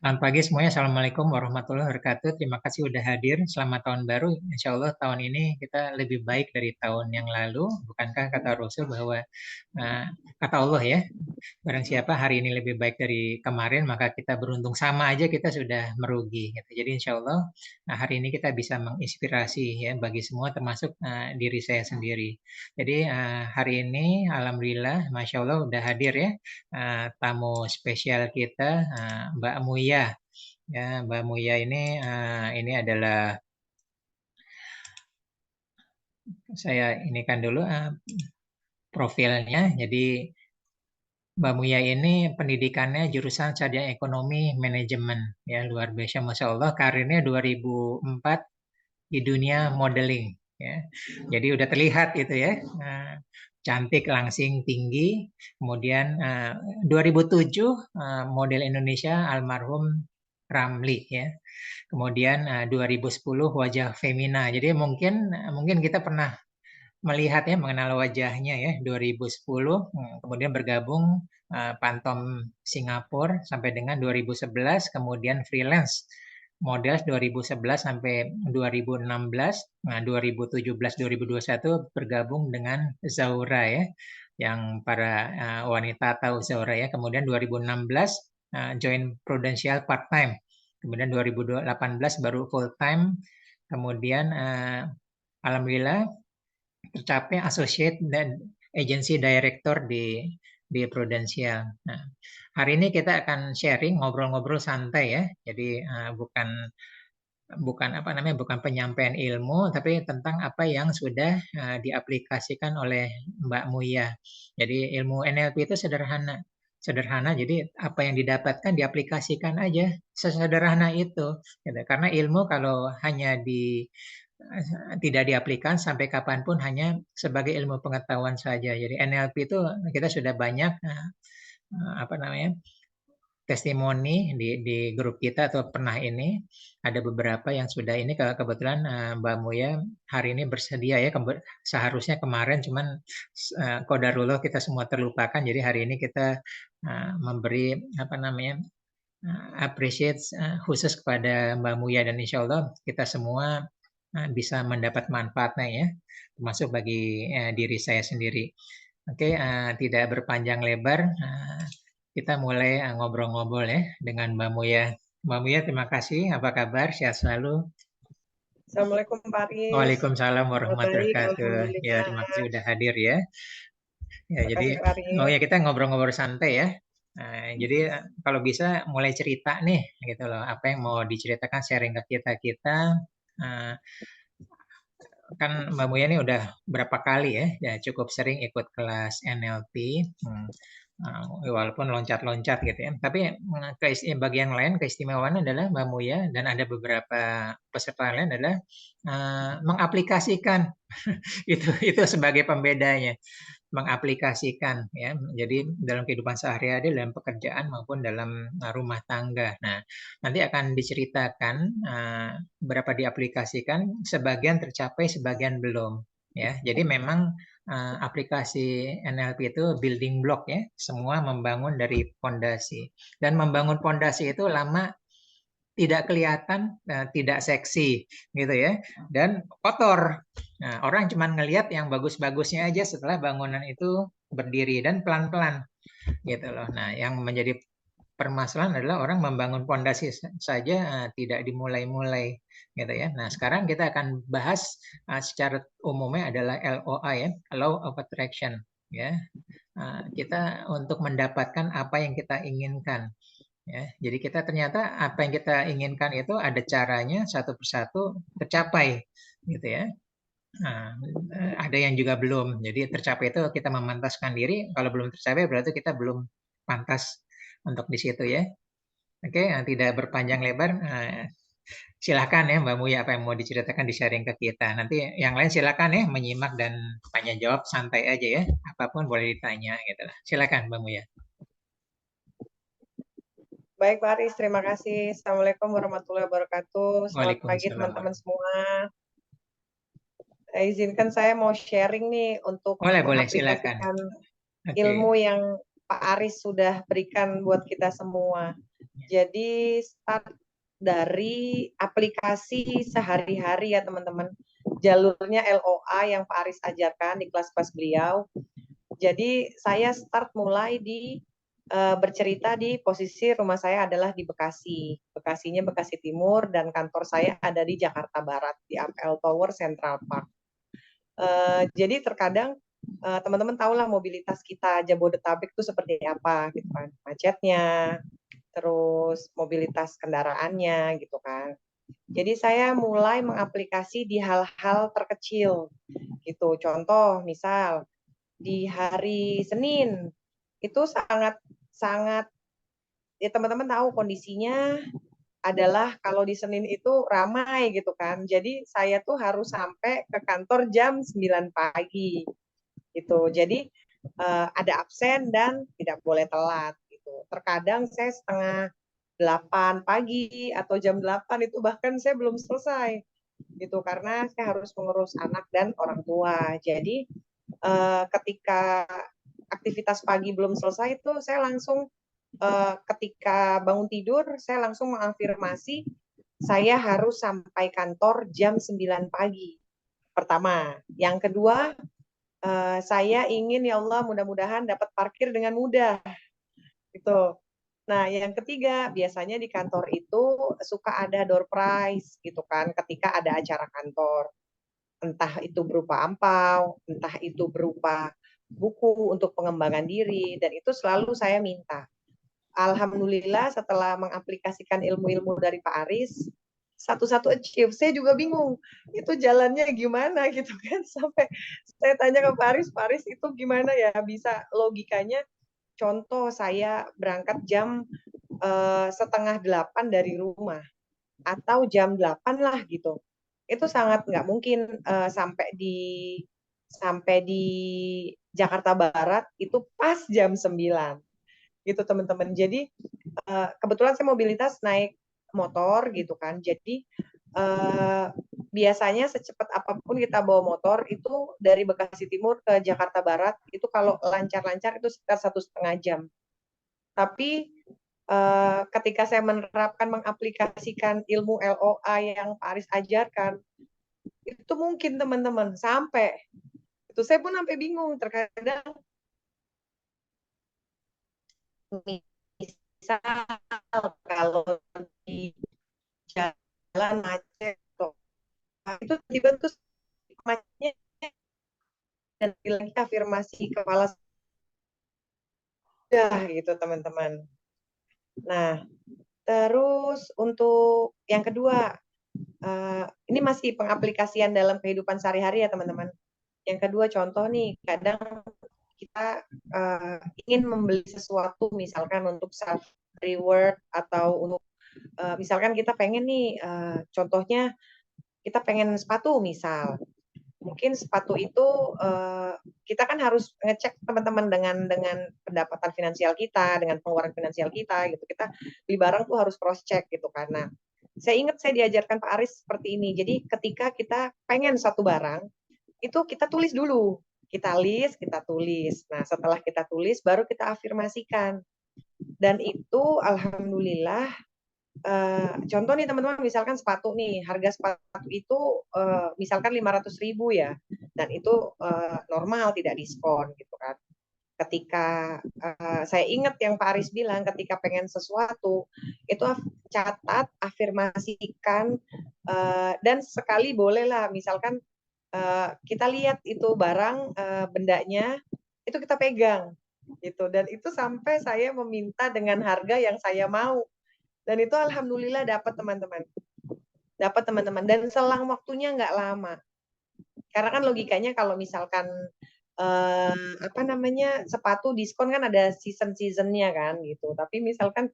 Selamat pagi semuanya. Assalamualaikum warahmatullahi wabarakatuh. Terima kasih udah hadir. Selamat tahun baru. Insya Allah tahun ini kita lebih baik dari tahun yang lalu. Bukankah kata Rasul bahwa uh, kata Allah ya, barang siapa hari ini lebih baik dari kemarin, maka kita beruntung. Sama aja kita sudah merugi. Gitu. Jadi insya Allah hari ini kita bisa menginspirasi ya bagi semua, termasuk diri saya sendiri. Jadi hari ini, alhamdulillah, masya Allah udah hadir ya tamu spesial kita, Mbak Muya. Ya, Mbak Muya ini adalah saya ini kan dulu profilnya. Jadi Mbak Muya ini pendidikannya jurusan Sarjana Ekonomi Manajemen. Ya, luar biasa, Masya Allah. Karirnya 2004 di dunia modeling. Ya, jadi udah terlihat itu ya. Cantik, langsing, tinggi. Kemudian 2007 model Indonesia almarhum Ramli ya. Kemudian 2010 wajah Femina. Jadi mungkin kita pernah melihat ya, mengenal wajahnya ya 2010, kemudian bergabung Pantom Singapura sampai dengan 2011, kemudian freelance model 2011 sampai 2016. Nah, 2017-2021 bergabung dengan Zaura ya, yang para wanita tahu Zaura ya. Kemudian 2016 join Prudential part time. Kemudian 2018 baru full time. Kemudian alhamdulillah tercapai associate dan agency director di Prudential. Nah, hari ini kita akan sharing, ngobrol-ngobrol santai ya. Jadi bukan bukan apa namanya, bukan penyampaian ilmu, tapi tentang apa yang sudah diaplikasikan oleh Mbak Muya. Jadi ilmu NLP itu sederhana. Sederhana, jadi apa yang didapatkan diaplikasikan aja, sesederhana itu. Gitu. Karena ilmu kalau hanya tidak diaplikasikan sampai kapanpun hanya sebagai ilmu pengetahuan saja. Jadi NLP itu kita sudah banyak apa namanya, testimoni di grup kita atau pernah ini ada beberapa yang sudah ini. Kebetulan Mbak Muya hari ini bersedia ya, seharusnya kemarin cuman qadarullah kita semua terlupakan. Jadi hari ini kita memberi apa namanya, appreciate khusus kepada Mbak Muya, dan insya Allah kita semua bisa mendapat manfaatnya ya, termasuk bagi diri saya sendiri. Oke, tidak berpanjang lebar, kita mulai ngobrol-ngobrol ya dengan Mbak Muya. Mbak Muya, terima kasih. Apa kabar? Sehat selalu. Assalamualaikum Pak Aris. Waalaikumsalam warahmatullahi Baik, wabarakatuh. Ya, terima kasih alhamdulillah. sudah hadir ya. Ya, Terima jadi kasih Pak oh Aris. ya, kita ngobrol-ngobrol santai ya. Jadi kalau bisa mulai cerita nih, gitu loh. Apa yang mau diceritakan, sharing ke kita. Uh, kan Mbak Muya ini udah berapa kali ya cukup sering ikut kelas NLP. Walaupun loncat-loncat gitu ya. Tapi bagian lain keistimewaan adalah Mbak Muya dan ada beberapa peserta lain adalah mengaplikasikan itu sebagai pembedanya, mengaplikasikan ya. Jadi dalam kehidupan sehari-hari, dalam pekerjaan maupun dalam rumah tangga. Nah, nanti akan diceritakan berapa diaplikasikan, sebagian tercapai, sebagian belum ya. Jadi memang aplikasi NLP itu building block ya, semua membangun dari fondasi. Dan membangun fondasi itu lama tidak kelihatan, tidak seksi gitu ya, dan kotor. Nah, orang cuma ngelihat yang bagus-bagusnya aja setelah bangunan itu berdiri dan pelan-pelan gitu loh. Nah, yang menjadi permasalahan adalah orang membangun fondasi saja tidak dimulai-mulai gitu ya. Nah, sekarang kita akan bahas secara umumnya adalah LOA ya, Law of Attraction ya. Kita untuk mendapatkan apa yang kita inginkan. Ya, jadi kita ternyata apa yang kita inginkan itu ada caranya, satu persatu tercapai, gitu ya. Nah, ada yang juga belum. Jadi tercapai itu kita memantaskan diri. Kalau belum tercapai berarti kita belum pantas untuk di situ ya. Oke, tidak berpanjang lebar. Silahkan ya Mbak Muya, apa yang mau diceritakan di sharing ke kita. Nanti yang lain silakan ya menyimak dan tanya jawab santai aja ya. Apapun boleh ditanya gitu lah. Silakan Mbak Muya. Baik Pak Aris, terima kasih. Assalamualaikum warahmatullahi wabarakatuh. Selamat pagi Waalaikumsalam. teman-teman semua. Izinkan saya mau sharing nih untuk Boleh, silakan. mengaplikasikan Oke. ilmu yang Pak Aris sudah berikan buat kita semua. Jadi start dari aplikasi sehari-hari ya teman-teman. Jalurnya LOA yang Pak Aris ajarkan di kelas-kelas beliau. Jadi saya start mulai di bercerita di posisi rumah saya adalah di Bekasi. Bekasinya Bekasi Timur dan kantor saya ada di Jakarta Barat di Apple Tower Central Park. Jadi terkadang teman-teman tahulah mobilitas kita Jabodetabek itu seperti apa gitu kan, macetnya, terus mobilitas kendaraannya gitu kan. Jadi saya mulai mengaplikasi di hal-hal terkecil gitu. Contoh misal di hari Senin itu sangat sangat ya teman-teman tahu kondisinya adalah kalau di Senin itu ramai gitu kan. Jadi saya tuh harus sampai ke kantor jam 9 pagi gitu. Jadi ada absen dan tidak boleh telat gitu. Terkadang saya setengah 8 pagi atau jam 8 itu bahkan saya belum selesai gitu karena saya harus mengurus anak dan orang tua. Jadi ketika aktivitas pagi belum selesai itu saya langsung ketika bangun tidur saya langsung mengafirmasi saya harus sampai kantor jam 9 pagi. Pertama, yang kedua saya ingin ya Allah mudah-mudahan dapat parkir dengan mudah gitu. Nah, yang ketiga, biasanya di kantor itu suka ada door prize gitu kan ketika ada acara kantor. Entah itu berupa ampau, entah itu berupa buku untuk pengembangan diri, dan itu selalu saya minta. Alhamdulillah setelah mengaplikasikan ilmu-ilmu dari Pak Aris, satu-satu achieve. Saya juga bingung, itu jalannya gimana gitu kan. Sampai saya tanya ke Pak Aris itu gimana ya bisa logikanya. Contoh saya berangkat jam setengah 8 dari rumah atau jam 8 lah gitu. Itu sangat nggak mungkin sampai di Jakarta Barat itu pas jam 9 gitu teman-teman. Jadi kebetulan saya mobilitas naik motor gitu kan. Jadi biasanya secepat apapun kita bawa motor itu dari Bekasi Timur ke Jakarta Barat itu kalau lancar-lancar itu sekitar 1,5 jam. Tapi ketika saya menerapkan mengaplikasikan ilmu LOA yang Pak Aris ajarkan, itu mungkin teman-teman sampai itu saya pun sampai bingung terkadang misal kalau di jalan macet itu tiba tuh macetnya dan lagi afirmasi kepala sudah gitu teman-teman. Nah, terus untuk yang kedua, ini masih pengaplikasian dalam kehidupan sehari-hari ya teman-teman. Yang kedua contoh nih, kadang kita ingin membeli sesuatu misalkan untuk self reward atau untuk misalkan kita pengen nih contohnya kita pengen sepatu misal. Mungkin sepatu itu kita kan harus ngecek teman-teman dengan pendapatan finansial kita, dengan pengeluaran finansial kita gitu. Kita beli barang tuh harus cross check gitu karena saya ingat saya diajarkan Pak Aris seperti ini. Jadi ketika kita pengen satu barang, itu kita tulis dulu. Kita list, kita tulis. Nah, setelah kita tulis, baru kita afirmasikan. Dan itu alhamdulillah contoh nih teman-teman, misalkan sepatu nih, harga sepatu itu misalkan 500.000 ya, dan itu normal tidak diskon gitu kan. Ketika saya ingat yang Pak Aris bilang, ketika pengen sesuatu itu catat, afirmasikan, dan sekali bolehlah misalkan kita lihat itu barang bendanya itu kita pegang gitu, dan itu sampai saya meminta dengan harga yang saya mau. Dan itu alhamdulillah dapat teman-teman dan selang waktunya nggak lama. Karena kan logikanya kalau misalkan apa namanya sepatu diskon kan ada season-seasonnya kan gitu. Tapi misalkan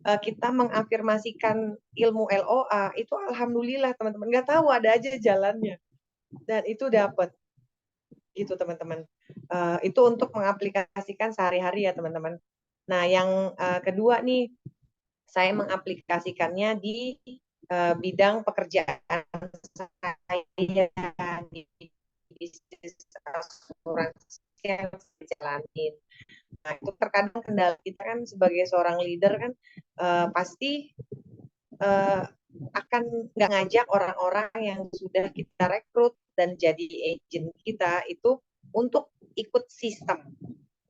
kita mengafirmasikan ilmu LOA itu alhamdulillah teman-teman nggak tahu ada aja jalannya dan itu dapat gitu teman-teman. Itu untuk mengaplikasikan sehari-hari ya teman-teman. Nah yang kedua nih saya mengaplikasikannya di bidang pekerjaan saya di bisnis asuransi yang saya jalanin. Nah, itu terkadang kendala kita kan sebagai seorang leader kan pasti akan nggak ngajak orang-orang yang sudah kita rekrut dan jadi agent kita itu untuk ikut sistem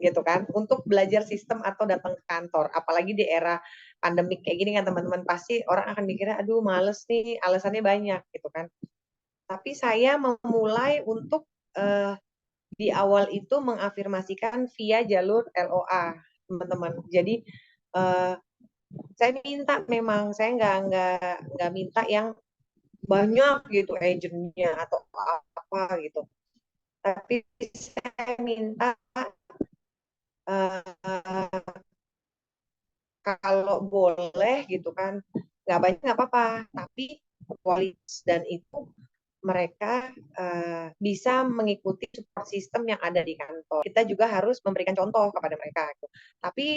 gitu kan, untuk belajar sistem atau datang ke kantor. Apalagi di era pandemik kayak gini kan teman-teman, pasti orang akan mikirnya aduh males nih, alasannya banyak gitu kan. Tapi saya memulai untuk di awal itu mengafirmasikan via jalur LOA teman-teman. Jadi saya minta, memang saya nggak minta yang banyak gitu agentnya atau apa gitu, tapi saya minta kalau boleh gitu kan, nggak banyak nggak apa-apa, tapi kualitas, dan itu mereka bisa mengikuti support system yang ada di kantor. Kita juga harus memberikan contoh kepada mereka. Gitu. Tapi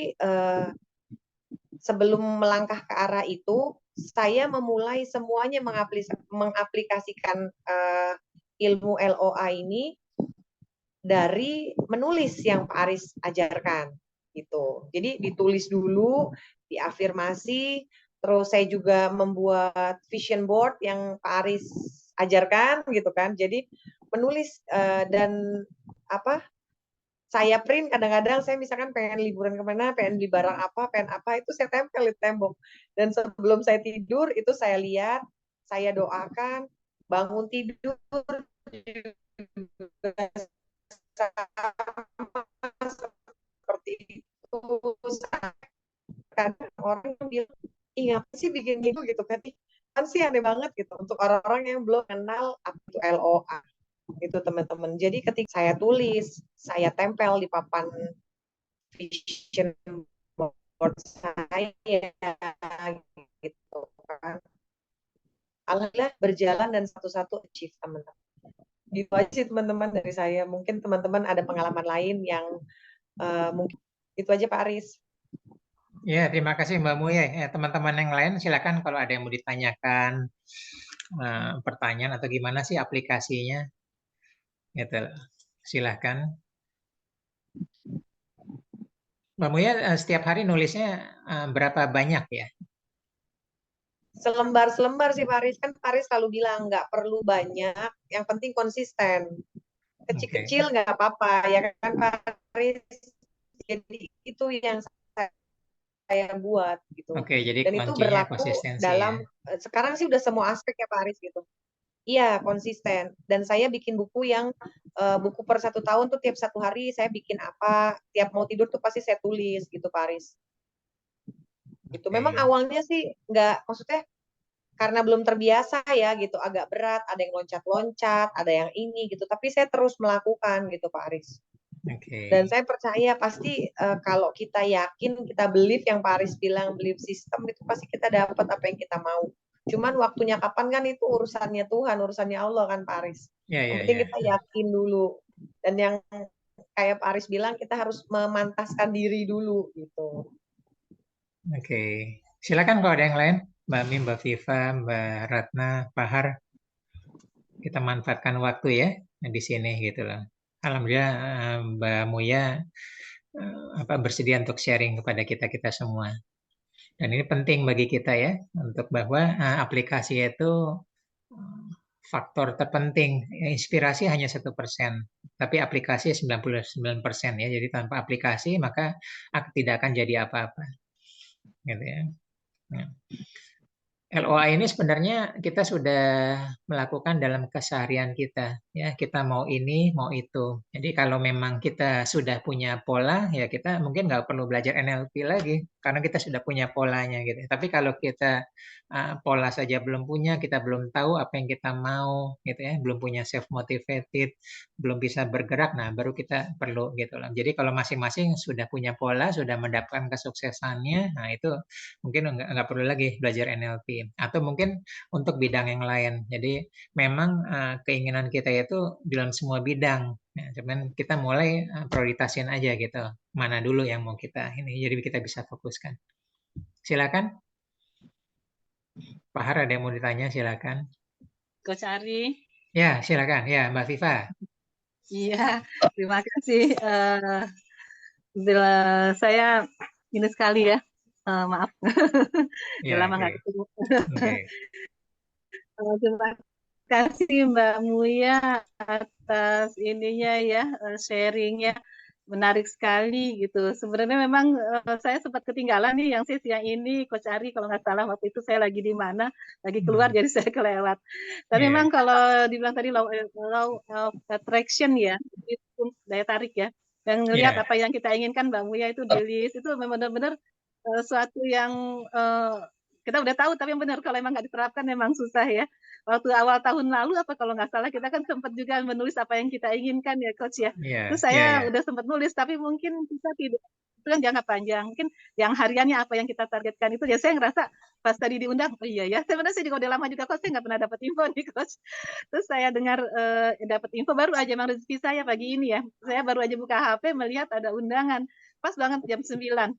sebelum melangkah ke arah itu, saya memulai semuanya mengaplikasikan ilmu LOA ini dari menulis yang Pak Aris ajarkan gitu. Jadi ditulis dulu, diafirmasi, terus saya juga membuat vision board yang Pak Aris ajarkan gitu kan. Jadi menulis dan apa, saya print kadang-kadang, saya misalkan pengen liburan kemana, pengen beli barang apa, pengen apa, itu saya tempel di tembok. Dan sebelum saya tidur itu saya lihat, saya doakan, bangun tidur seperti itu. Kadang orang bilang, ih ngapain sih bikin gitu kan, kan sih aneh banget gitu untuk orang-orang yang belum kenal apa itu LOA itu teman-teman. Jadi ketika saya tulis, saya tempel di papan vision board saya gitu kan. Alhamdulillah berjalan dan satu-satu achieve teman-teman. Gitu aja sih teman-teman dari saya. Mungkin teman-teman ada pengalaman lain yang mungkin itu aja Pak Aris. Ya, terima kasih Mbak Muye. Teman-teman yang lain silakan kalau ada yang mau ditanyakan pertanyaan atau gimana sih aplikasinya, gitu. Silahkan. Mbak Muye setiap hari nulisnya berapa banyak ya? Selembar-selembar sih Pak Aris. Kan Pak Aris selalu bilang nggak perlu banyak, yang penting konsisten. Oke. Kecil-kecil nggak apa-apa, ya kan Pak Aris. Jadi itu yang saya buat gitu. Oke, jadi Dan itu kuncinya berlaku konsistensi ya. dalam sekarang sih udah semua aspek ya Pak Aris gitu. Iya, konsisten. Dan saya bikin buku yang buku per 1 tahun tuh tiap 1 hari saya bikin apa, tiap mau tidur tuh pasti saya tulis gitu Pak Aris. Gitu. Memang Oke. awalnya sih nggak, maksudnya karena belum terbiasa ya gitu, agak berat, ada yang loncat-loncat, ada yang ini gitu, tapi saya terus melakukan gitu Pak Aris. Dan Oke. saya percaya pasti kalau kita yakin, kita believe yang Pak Aris bilang, believe sistem, itu pasti kita dapat apa yang kita mau. Cuman waktunya kapan kan itu urusannya Tuhan, urusannya Allah kan Pak Aris. Ya, Yang ya, penting ya. kita yakin dulu. Dan yang kayak Pak Aris bilang, kita harus memantaskan diri dulu gitu. Oke. Silakan kalau ada yang lain. Mbak Mim, Mbak Viva, Mbak Ratna, Pak Har. Kita manfaatkan waktu ya di sini gitu loh. Alhamdulillah Mbak Muya bersedia untuk sharing kepada kita-kita semua. Dan ini penting bagi kita ya untuk bahwa aplikasi itu eh, faktor terpenting. Inspirasi hanya 1%, tapi aplikasi 99% ya. Jadi tanpa aplikasi maka tidak akan jadi apa-apa, gitu ya. Nah, LOA ini sebenarnya kita sudah melakukan dalam keseharian kita, ya. Kita mau ini, mau itu. Jadi kalau memang kita sudah punya pola, ya kita mungkin nggak perlu belajar NLP lagi, karena kita sudah punya polanya, gitu. Tapi kalau kita pola saja belum punya, kita belum tahu apa yang kita mau, gitu ya, belum punya self motivated, belum bisa bergerak, nah baru kita perlu, gitu loh. Jadi kalau masing-masing sudah punya pola, sudah mendapatkan kesuksesannya, nah itu mungkin nggak perlu lagi belajar NLP atau mungkin untuk bidang yang lain. Jadi memang keinginan kita itu dalam semua bidang. Ya, cuman kita mulai prioritasin aja gitu. Mana dulu yang mau kita ini. Jadi kita bisa fokuskan. Silakan. Pak Har ada yang mau ditanya silakan. Coach Ari. Ya, silakan. Ya, Mbak Viva. Iya, terima kasih Saya ini sekali ya, maaf, udah Ya, lama nggak oke. ketemu. Oke. Terima kasih Mbak Muya atas ininya ya, sharingnya menarik sekali gitu. Sebenarnya memang saya sempat ketinggalan nih yang siang ini, Coach Ari kalau nggak salah waktu itu saya lagi di mana, lagi keluar Hmm. jadi saya kelewat. Tapi memang Ya, kalau dibilang tadi law of attraction ya, itu daya tarik ya. Yang ngelihat ya, apa yang kita inginkan Mbak Muya itu di list itu memang benar-benar suatu yang kita udah tahu tapi yang benar kalau emang nggak diterapkan memang susah ya. Waktu awal tahun lalu apa kalau nggak salah kita kan sempat juga menulis apa yang kita inginkan ya Coach ya. Terus ya, ya, saya ya. udah sempat nulis tapi mungkin kita tidak itu kan jangka panjang. Mungkin yang hariannya apa yang kita targetkan itu ya saya ngerasa pas tadi diundang, oh iya ya, sebenarnya saya juga udah lama juga Coach, saya nggak pernah dapat info nih Coach. Terus saya dengar dapat info baru aja emang rezeki saya pagi ini ya. Saya baru aja buka HP melihat ada undangan. Pas banget jam 9.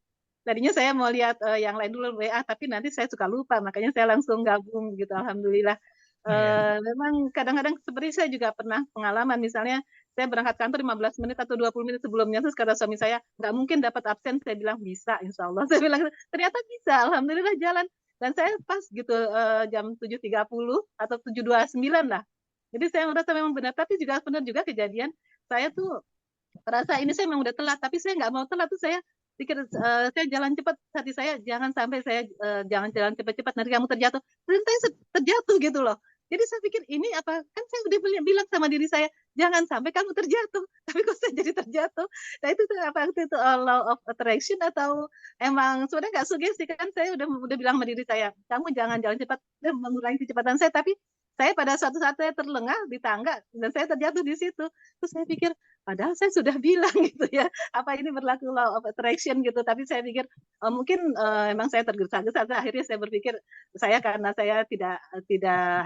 Tadinya saya mau lihat yang lain dulu WA, tapi nanti saya suka lupa, makanya saya langsung gabung gitu. Alhamdulillah. Ya. Memang kadang-kadang seperti saya juga pernah pengalaman, misalnya saya berangkat kantor 15 menit atau 20 menit sebelumnya, terus kata suami saya, nggak mungkin dapat absen, saya bilang bisa, insya Allah. Saya bilang, ternyata bisa, Alhamdulillah jalan. Dan saya pas gitu jam 7.30 atau 7.29 lah. Jadi saya merasa memang benar, tapi juga benar juga kejadian, saya tuh merasa ini saya memang udah telat, tapi saya nggak mau telat tuh saya pikir saya jalan cepat, hati saya jangan sampai saya jangan jalan cepat-cepat nanti kamu terjatuh. Ternyata saya terjatuh gitu loh. Jadi saya pikir ini apa kan saya udah bilang sama diri saya jangan sampai kamu terjatuh, tapi kok saya jadi terjatuh. Nah itu apa itu law of attraction atau emang sebenarnya nggak sugesti kan saya udah bilang sama diri saya kamu jangan jalan cepat dan mengurangi kecepatan saya, tapi saya pada suatu saat saya terlengah di tangga dan saya terjatuh di situ. Terus saya pikir padahal saya sudah bilang gitu ya, apa ini berlaku law of attraction gitu. Tapi saya pikir mungkin emang saya tergesa-gesa. Akhirnya saya berpikir saya karena saya tidak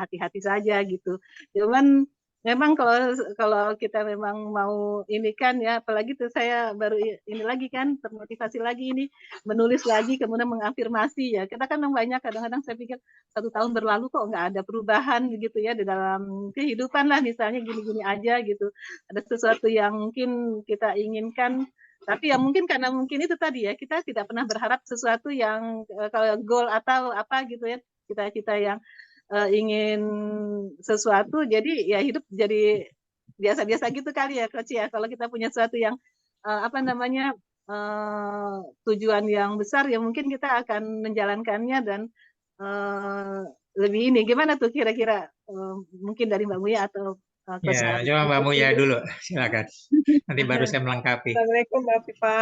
hati-hati saja gitu. Cuman memang kalau kalau kita memang mau ini kan ya, apalagi tuh saya baru ini lagi kan termotivasi lagi ini menulis lagi kemudian mengafirmasi ya. Kita kan banyak kadang-kadang saya pikir 1 tahun berlalu kok nggak ada perubahan gitu ya di dalam kehidupan lah misalnya gini-gini aja gitu, ada sesuatu yang mungkin kita inginkan tapi ya mungkin karena mungkin itu tadi ya kita tidak pernah berharap sesuatu yang kalau goal atau apa gitu ya kita yang ingin sesuatu jadi ya hidup jadi biasa-biasa gitu kali ya Coach ya kalau kita punya sesuatu yang apa namanya tujuan yang besar ya mungkin kita akan menjalankannya dan uh, lebih ini gimana tuh kira-kira mungkin dari Mbak Muya atau Ya, Coach Ari. coba Mbak Muya dulu, silakan. Nanti baru saya melengkapi. Assalamualaikum Mbak Viva.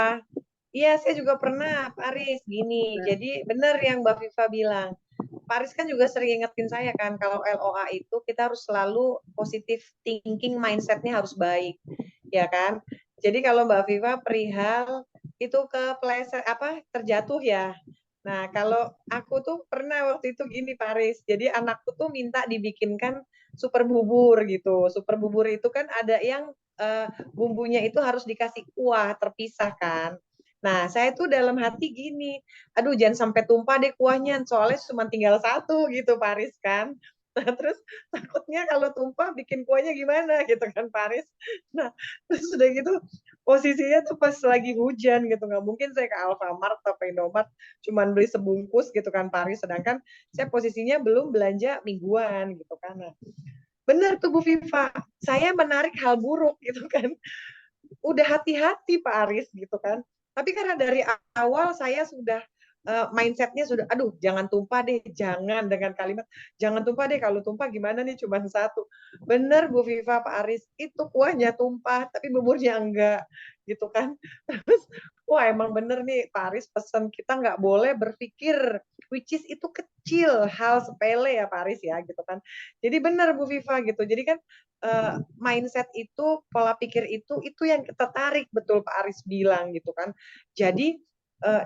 Iya, saya juga pernah, Pak Aris, gini. Jadi benar yang Mbak Viva bilang. Pak Aris kan juga sering ingetin saya kan, kalau LOA itu kita harus selalu positive thinking, mindsetnya harus baik, ya kan? Jadi kalau Mbak Viva perihal itu kepleset apa terjatuh ya. Nah, kalau aku tuh pernah waktu itu gini Pak Aris. Jadi anakku tuh minta dibikinkan super bubur gitu. Super bubur itu kan ada yang bumbunya itu harus dikasih kuah terpisah kan. Nah, saya tuh dalam hati gini, aduh jangan sampai tumpah deh kuahnya, soalnya cuma tinggal satu gitu Paris kan. Nah, terus takutnya kalau tumpah bikin kuahnya gimana gitu kan Paris. Nah, terus udah gitu posisinya tuh pas lagi hujan gitu, nggak mungkin saya ke Alfamart atau Indomart cuman beli sebungkus gitu kan Paris, sedangkan saya posisinya belum belanja mingguan gitu kan. Nah, benar tuh Bu Viva, saya menarik hal buruk gitu kan. Udah hati-hati Pak Aris gitu kan. Tapi karena dari awal saya sudah mindsetnya sudah, aduh jangan tumpah deh, jangan dengan kalimat jangan tumpah deh, kalau tumpah gimana nih cuma satu. Bener Bu Viva Pak Aris, itu kuahnya tumpah tapi buburnya enggak gitu kan. Terus wah emang bener nih Pak Aris pesan kita nggak boleh berpikir which is itu kecil hal sepele ya Pak Aris ya gitu kan. Jadi benar Bu Viva gitu. Jadi kan mindset itu, pola pikir itu yang kita tarik betul Pak Aris bilang gitu kan. Jadi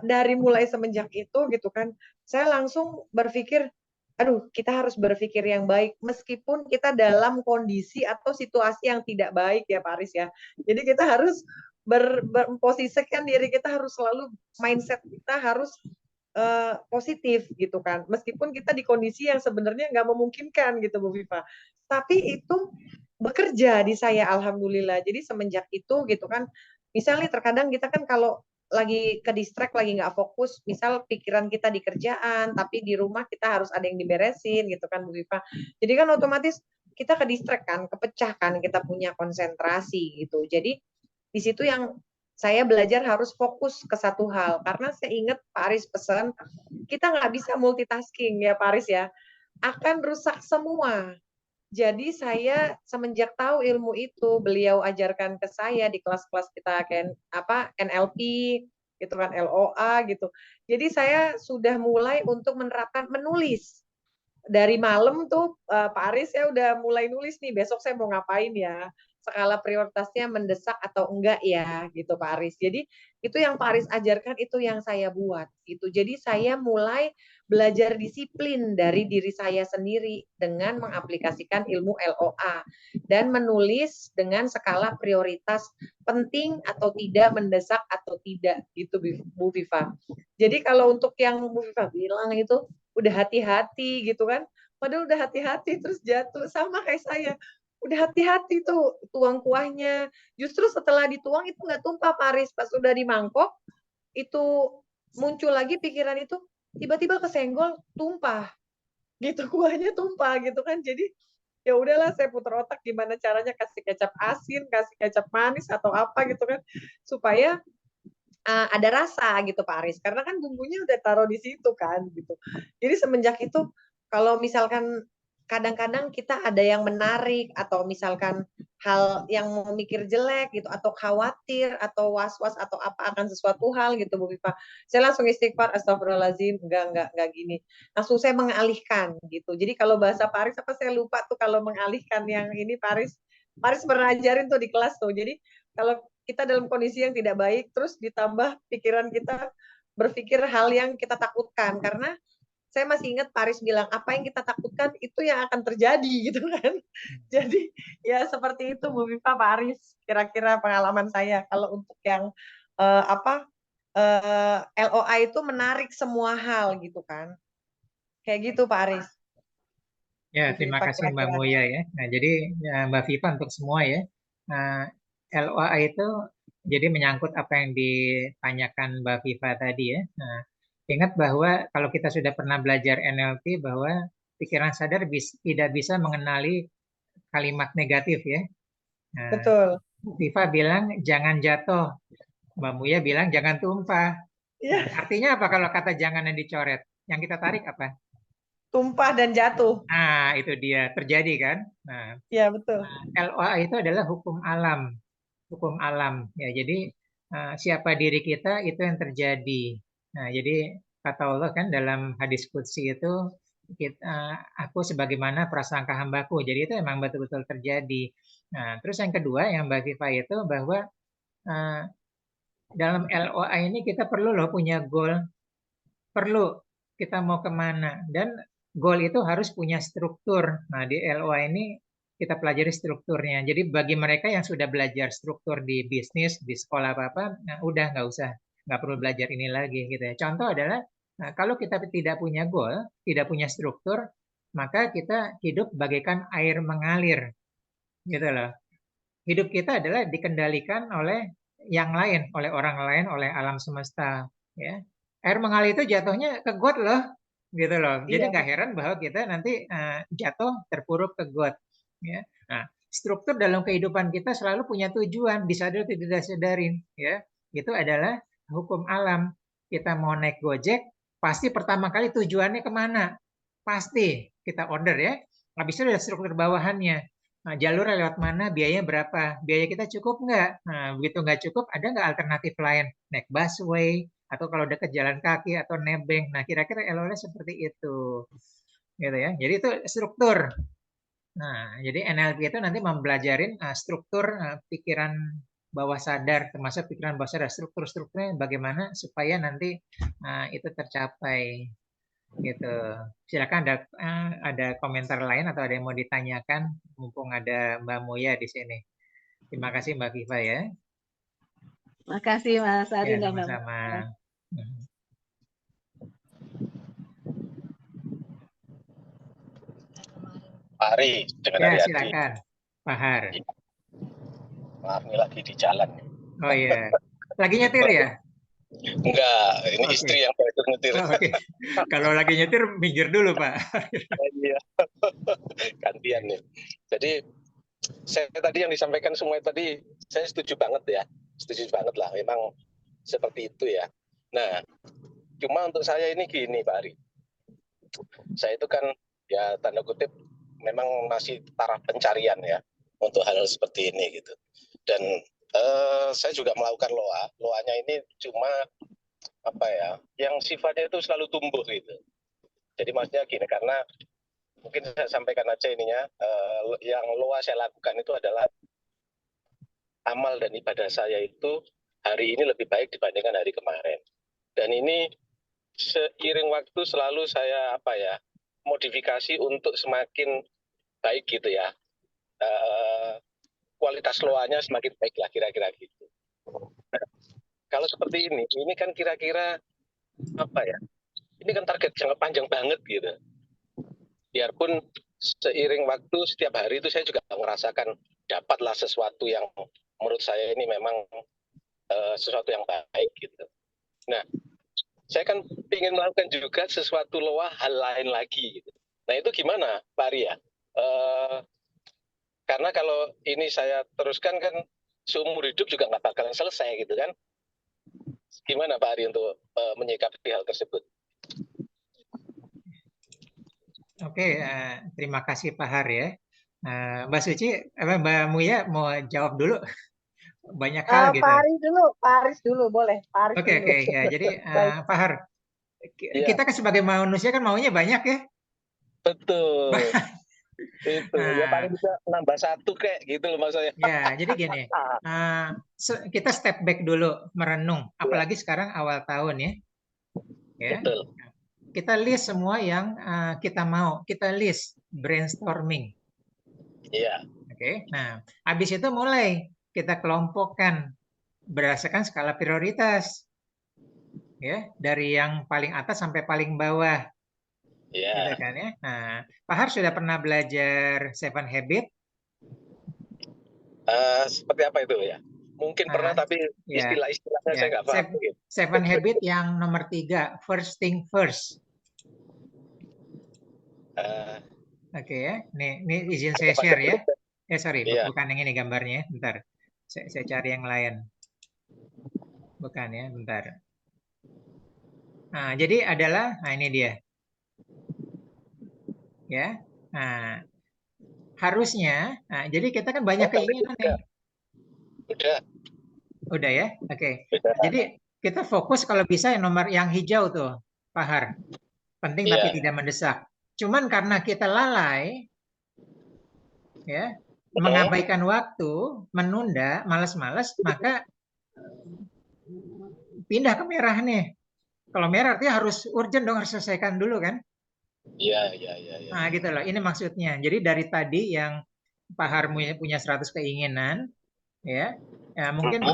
dari mulai semenjak itu gitu kan, saya langsung berpikir, aduh kita harus berpikir yang baik meskipun kita dalam kondisi atau situasi yang tidak baik ya Pak Aris ya. Jadi kita harus memposisikan diri kita harus selalu mindset kita harus positif gitu kan. Meskipun kita di kondisi yang sebenarnya nggak memungkinkan gitu Bu Viva. Tapi itu bekerja di saya alhamdulillah. Jadi semenjak itu gitu kan, misalnya terkadang kita kan kalau lagi ke distract, lagi nggak fokus, misal pikiran kita di kerjaan, tapi di rumah kita harus ada yang diberesin gitu kan Bu Viva. Jadi kan otomatis kita ke distract kan, kepecah kan, kita punya konsentrasi gitu. Jadi di situ yang saya belajar harus fokus ke satu hal, karena saya ingat Pak Aris pesan, kita nggak bisa multitasking ya Pak Aris ya, akan rusak semua. Jadi saya semenjak tahu ilmu itu, beliau ajarkan ke saya di kelas-kelas kita NLP, gitu kan, LOA gitu. Jadi saya sudah mulai untuk menerapkan menulis. Dari malam tuh Pak Aris saya udah mulai nulis nih, besok saya mau ngapain ya, skala prioritasnya mendesak atau enggak ya gitu Pak Aris. Jadi itu yang Pak Aris ajarkan, itu yang saya buat gitu. Jadi saya mulai belajar disiplin dari diri saya sendiri dengan mengaplikasikan ilmu LOA dan menulis dengan skala prioritas penting atau tidak, mendesak atau tidak gitu Bu Viva. Jadi kalau untuk yang Bu Viva bilang itu udah hati-hati gitu kan, padahal udah hati-hati terus jatuh, sama kayak saya, udah hati-hati tuh tuang kuahnya, justru setelah dituang itu nggak tumpah Pak Aris, pas udah di mangkok itu muncul lagi pikiran itu, tiba-tiba kesenggol tumpah gitu, kuahnya tumpah gitu kan. Jadi ya udahlah, saya putar otak gimana caranya kasih kecap asin, kasih kecap manis atau apa gitu kan, supaya ada rasa gitu Pak Aris, karena kan bumbunya udah taruh di situ kan gitu. Jadi semenjak itu kalau misalkan kadang-kadang kita ada yang menarik atau misalkan hal yang mau mikir jelek gitu atau khawatir atau was-was atau apa akan sesuatu hal gitu Bu Viva, saya langsung istighfar, astagfirullahaladzim, enggak gini, langsung saya mengalihkan gitu. Jadi kalau bahasa Pak Aris apa, saya lupa tuh kalau mengalihkan yang ini Pak Aris pernah ajarin tuh di kelas tuh. Jadi kalau kita dalam kondisi yang tidak baik, terus ditambah pikiran kita berpikir hal yang kita takutkan, karena saya masih ingat Paris bilang, apa yang kita takutkan itu yang akan terjadi gitu kan. Jadi ya seperti itu Bu Viva, Pak Aris, kira-kira pengalaman saya kalau untuk yang LOA itu menarik semua hal gitu kan, kayak gitu Pak Aris. Ya, Bu terima Viva kasih Mbak kira-kira. Muya ya. Nah, jadi Mbak Viva untuk semua ya. Nah, LOA itu jadi menyangkut apa yang ditanyakan Mbak Viva tadi ya. Nah, ingat bahwa kalau kita sudah pernah belajar NLP bahwa pikiran sadar tidak bisa mengenali kalimat negatif ya. Nah, Betul. Viva bilang jangan jatuh, Mbak Muya bilang jangan tumpah. Iya, Artinya apa kalau kata jangan yang dicoret? Yang kita tarik apa? tumpah dan jatuh. Nah, itu dia terjadi kan. Nah, Iya, betul. LOA itu adalah hukum alam, hukum alam. Ya, jadi siapa diri kita itu yang terjadi. Nah, jadi kata Allah kan dalam hadis qudsi itu aku sebagaimana prasangka hambaku. Jadi itu memang betul-betul terjadi. Nah, terus yang kedua yang Mbak Viva itu bahwa eh, dalam LOA ini kita perlu loh punya goal, perlu kita mau kemana dan goal itu harus punya struktur. Nah, di LOA ini kita pelajari strukturnya. Jadi bagi mereka yang sudah belajar struktur di bisnis, di sekolah apa-apa, nah udah nggak perlu belajar ini lagi gitu ya. Contoh adalah, nah, kalau kita tidak punya goal, tidak punya struktur, maka kita hidup bagaikan air mengalir, gitu loh. Hidup kita adalah dikendalikan oleh yang lain, oleh orang lain, oleh alam semesta, ya. Air mengalir itu jatuhnya ke got loh, gitu loh. Jadi Iya, nggak heran bahwa kita nanti jatuh terpuruk ke got, ya. Nah, struktur dalam kehidupan kita selalu punya tujuan, disadari atau tidak sadarin, ya. Itu adalah hukum alam. Kita mau naik Gojek, pasti pertama kali tujuannya kemana? Pasti kita order ya. Habis itu ada struktur bawahannya. Nah, jalur lewat mana, biayanya berapa, biaya kita cukup nggak? Nah, begitu nggak cukup, ada nggak alternatif lain? Naik busway, atau kalau dekat jalan kaki, atau nebeng. Nah, kira-kira LOL seperti itu. Gitu ya. Jadi itu struktur. Nah, jadi NLP itu nanti mempelajarin struktur pikiran bawah sadar, termasuk pikiran bawah sadar, struktur-strukturnya bagaimana supaya nanti itu tercapai gitu. Silakan ada komentar lain atau ada yang mau ditanyakan mumpung ada Mbak Muya di sini. Terima kasih Mbak Viva ya. Makasih Mas Ya, Ari dan Mbak sama-sama. Muya. Pak Ari, dengan Ya, hati-hati. silakan. Pak Har. Maaf, ini lagi di jalan. Oh iya. Lagi nyetir ya? Enggak, ini Oke. istri yang belajar nyetir. Oh, oke. Kalau lagi nyetir minggir dulu, Pak. Iya, gantian nih. Jadi saya tadi yang disampaikan semua tadi saya setuju banget ya, setuju banget lah. Memang seperti itu ya. Nah, cuma untuk saya ini gini Pak Ari, saya itu kan ya tanda kutip memang masih taraf pencarian ya untuk hal seperti ini gitu. Dan saya juga melakukan loanya ini cuma apa ya, yang sifatnya itu selalu tumbuh gitu. Jadi maksudnya gini, karena mungkin saya sampaikan aja ininya, yang loa saya lakukan itu adalah amal dan ibadah saya itu hari ini lebih baik dibandingkan hari kemarin. Dan ini seiring waktu selalu saya apa ya, modifikasi untuk semakin baik gitu ya. Kualitas loanya semakin baik lah kira-kira gitu. Nah, kalau seperti ini kan kira-kira apa ya? Ini kan target jangka panjang banget gitu. Biarpun seiring waktu setiap hari itu saya juga merasakan dapatlah sesuatu yang menurut saya ini memang sesuatu yang baik gitu. Nah, saya kan ingin melakukan juga sesuatu loa hal lain lagi gitu. Nah itu gimana Pak Arya? Karena kalau ini saya teruskan kan seumur hidup juga nggak bakalan selesai gitu kan. Gimana Pak Ari untuk menyikapi hal tersebut? Oke, terima kasih Pak Har ya. Mbak Suci, Mbak Muya mau jawab dulu banyak hal gitu. Pak Aris dulu boleh. Pak Aris Oke, dulu. oke ya. Jadi Baik. Pak Har, kita kan sebagai manusia kan maunya banyak ya. Betul. Itu ya paling bisa nambah satu kayak gitu loh Mas saya. Ya, jadi gini, kita step back dulu merenung, apalagi sekarang awal tahun ya. Betul. Kita list semua yang kita mau, kita list brainstorming. Iya. Oke, nah habis itu mulai kita kelompokkan berdasarkan skala prioritas, ya dari yang paling atas sampai paling bawah. Iya. Gitu kan ya. Nah, Pak Har sudah pernah belajar Seven Habit? Seperti apa itu ya? Mungkin pernah tapi istilah-istilahnya saya nggak paham. Seven Habit yang nomor 3, first thing first. Oke ya, ini izin saya share ya. Sorry, bukan yang ini gambarnya. Bentar, saya cari yang lain. Bukan ya, bentar. Nah, jadi adalah, nah ini dia. Ya, nah harusnya, nah, jadi kita kan banyak keinginan nih. Udah ya, oke. Jadi kita fokus kalau bisa yang nomor yang hijau tuh, Pak Har. Penting tapi tidak mendesak. Cuman karena kita lalai, ya, mengabaikan waktu, menunda, malas-malas, maka pindah ke merah nih. Kalau merah artinya harus urgent dong, harus selesaikan dulu kan? Iya. Nah, gitu loh. Ini maksudnya. Jadi dari tadi yang Pak Har punya 100 keinginan, ya mungkin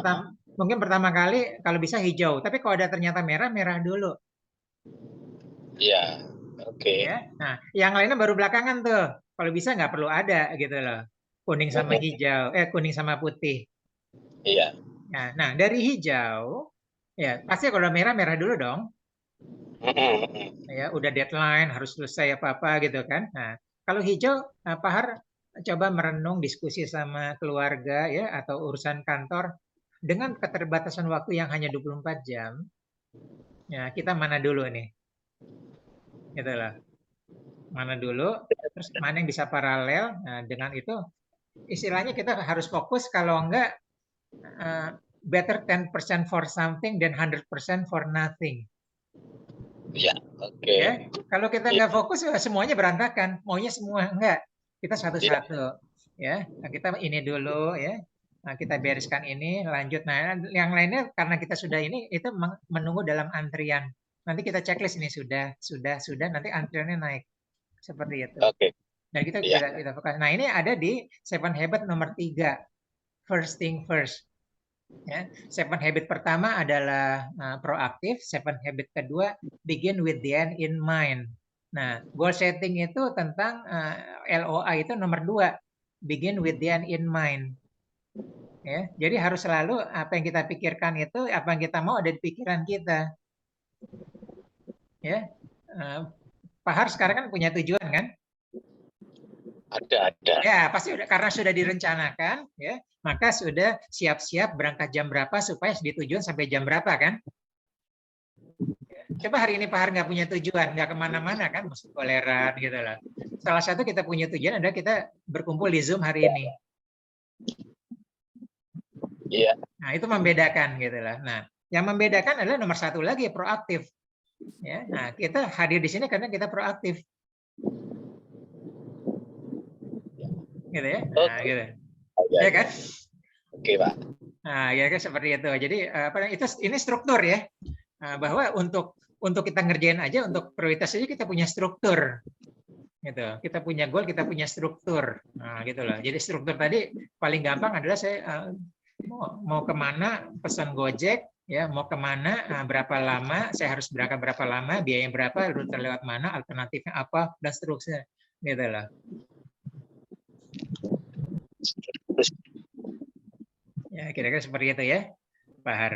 pertama kali kalau bisa hijau. Tapi kalau ada ternyata merah, merah dulu. Iya, oke. Ya. Nah, yang lainnya baru belakangan tuh. Kalau bisa nggak perlu ada gitu loh. Kuning sama hijau, kuning sama putih. Iya. Nah, dari hijau, ya pasti kalau merah, merah dulu dong. Ya, udah deadline, harus selesai apa-apa gitu kan. Nah, kalau hijau, Pak Har coba merenung diskusi sama keluarga ya atau urusan kantor dengan keterbatasan waktu yang hanya 24 jam. Ya, kita mana dulu nih? Gitu loh. Mana dulu, terus mana yang bisa paralel. Nah, dengan itu istilahnya kita harus fokus, kalau enggak better 10% for something than 100% for nothing. Iya, oke. Ya, kalau kita nggak fokus semuanya berantakan, maunya semua enggak. Kita satu-satu, ya. Nah, kita ini dulu, ya. Nah, kita bereskan ini, lanjut. Nah, yang lainnya karena kita sudah ini, itu menunggu dalam antrian. Nanti kita checklist ini sudah, nanti antriannya naik. Seperti itu. Oke. Dan kita fokus. Nah, ini ada di Seven Habit nomor 3. First thing first. Ya, Seven Habit pertama adalah proaktif, Seven Habit kedua begin with the end in mind. Nah, goal setting itu tentang LOA itu nomor 2, begin with the end in mind. Ya, jadi harus selalu apa yang kita pikirkan itu, apa yang kita mau ada di pikiran kita. Ya, Pak Har sekarang kan punya tujuan kan? Ada. Ya, pasti karena sudah direncanakan, ya, maka sudah siap-siap berangkat jam berapa supaya di tujuan sampai jam berapa kan? Coba hari ini Pak Har nggak punya tujuan, nggak kemana-mana kan, masuk toleran gitu lah. Salah satu kita punya tujuan adalah kita berkumpul di Zoom hari ini. Iya. Nah, itu membedakan gitu lah. Nah, yang membedakan adalah nomor satu lagi proaktif. Ya, nah kita hadir di sini karena kita proaktif. Gitu ya. Nah, gitu. Ya kan? Oke, Pak. Nah, ya kan seperti itu. Jadi ini struktur ya. Bahwa untuk kita ngerjain aja, untuk prioritas aja kita punya struktur. Gitu. Kita punya goal, kita punya struktur. Nah, gitu loh. Jadi struktur tadi paling gampang adalah saya mau kemana, pesan Gojek, ya mau kemana, berapa lama, saya harus berangkat berapa lama, biaya berapa, rute lewat mana, alternatifnya apa, dan seterusnya. Gitu loh. Ya, kira-kira seperti itu ya, Pak Har.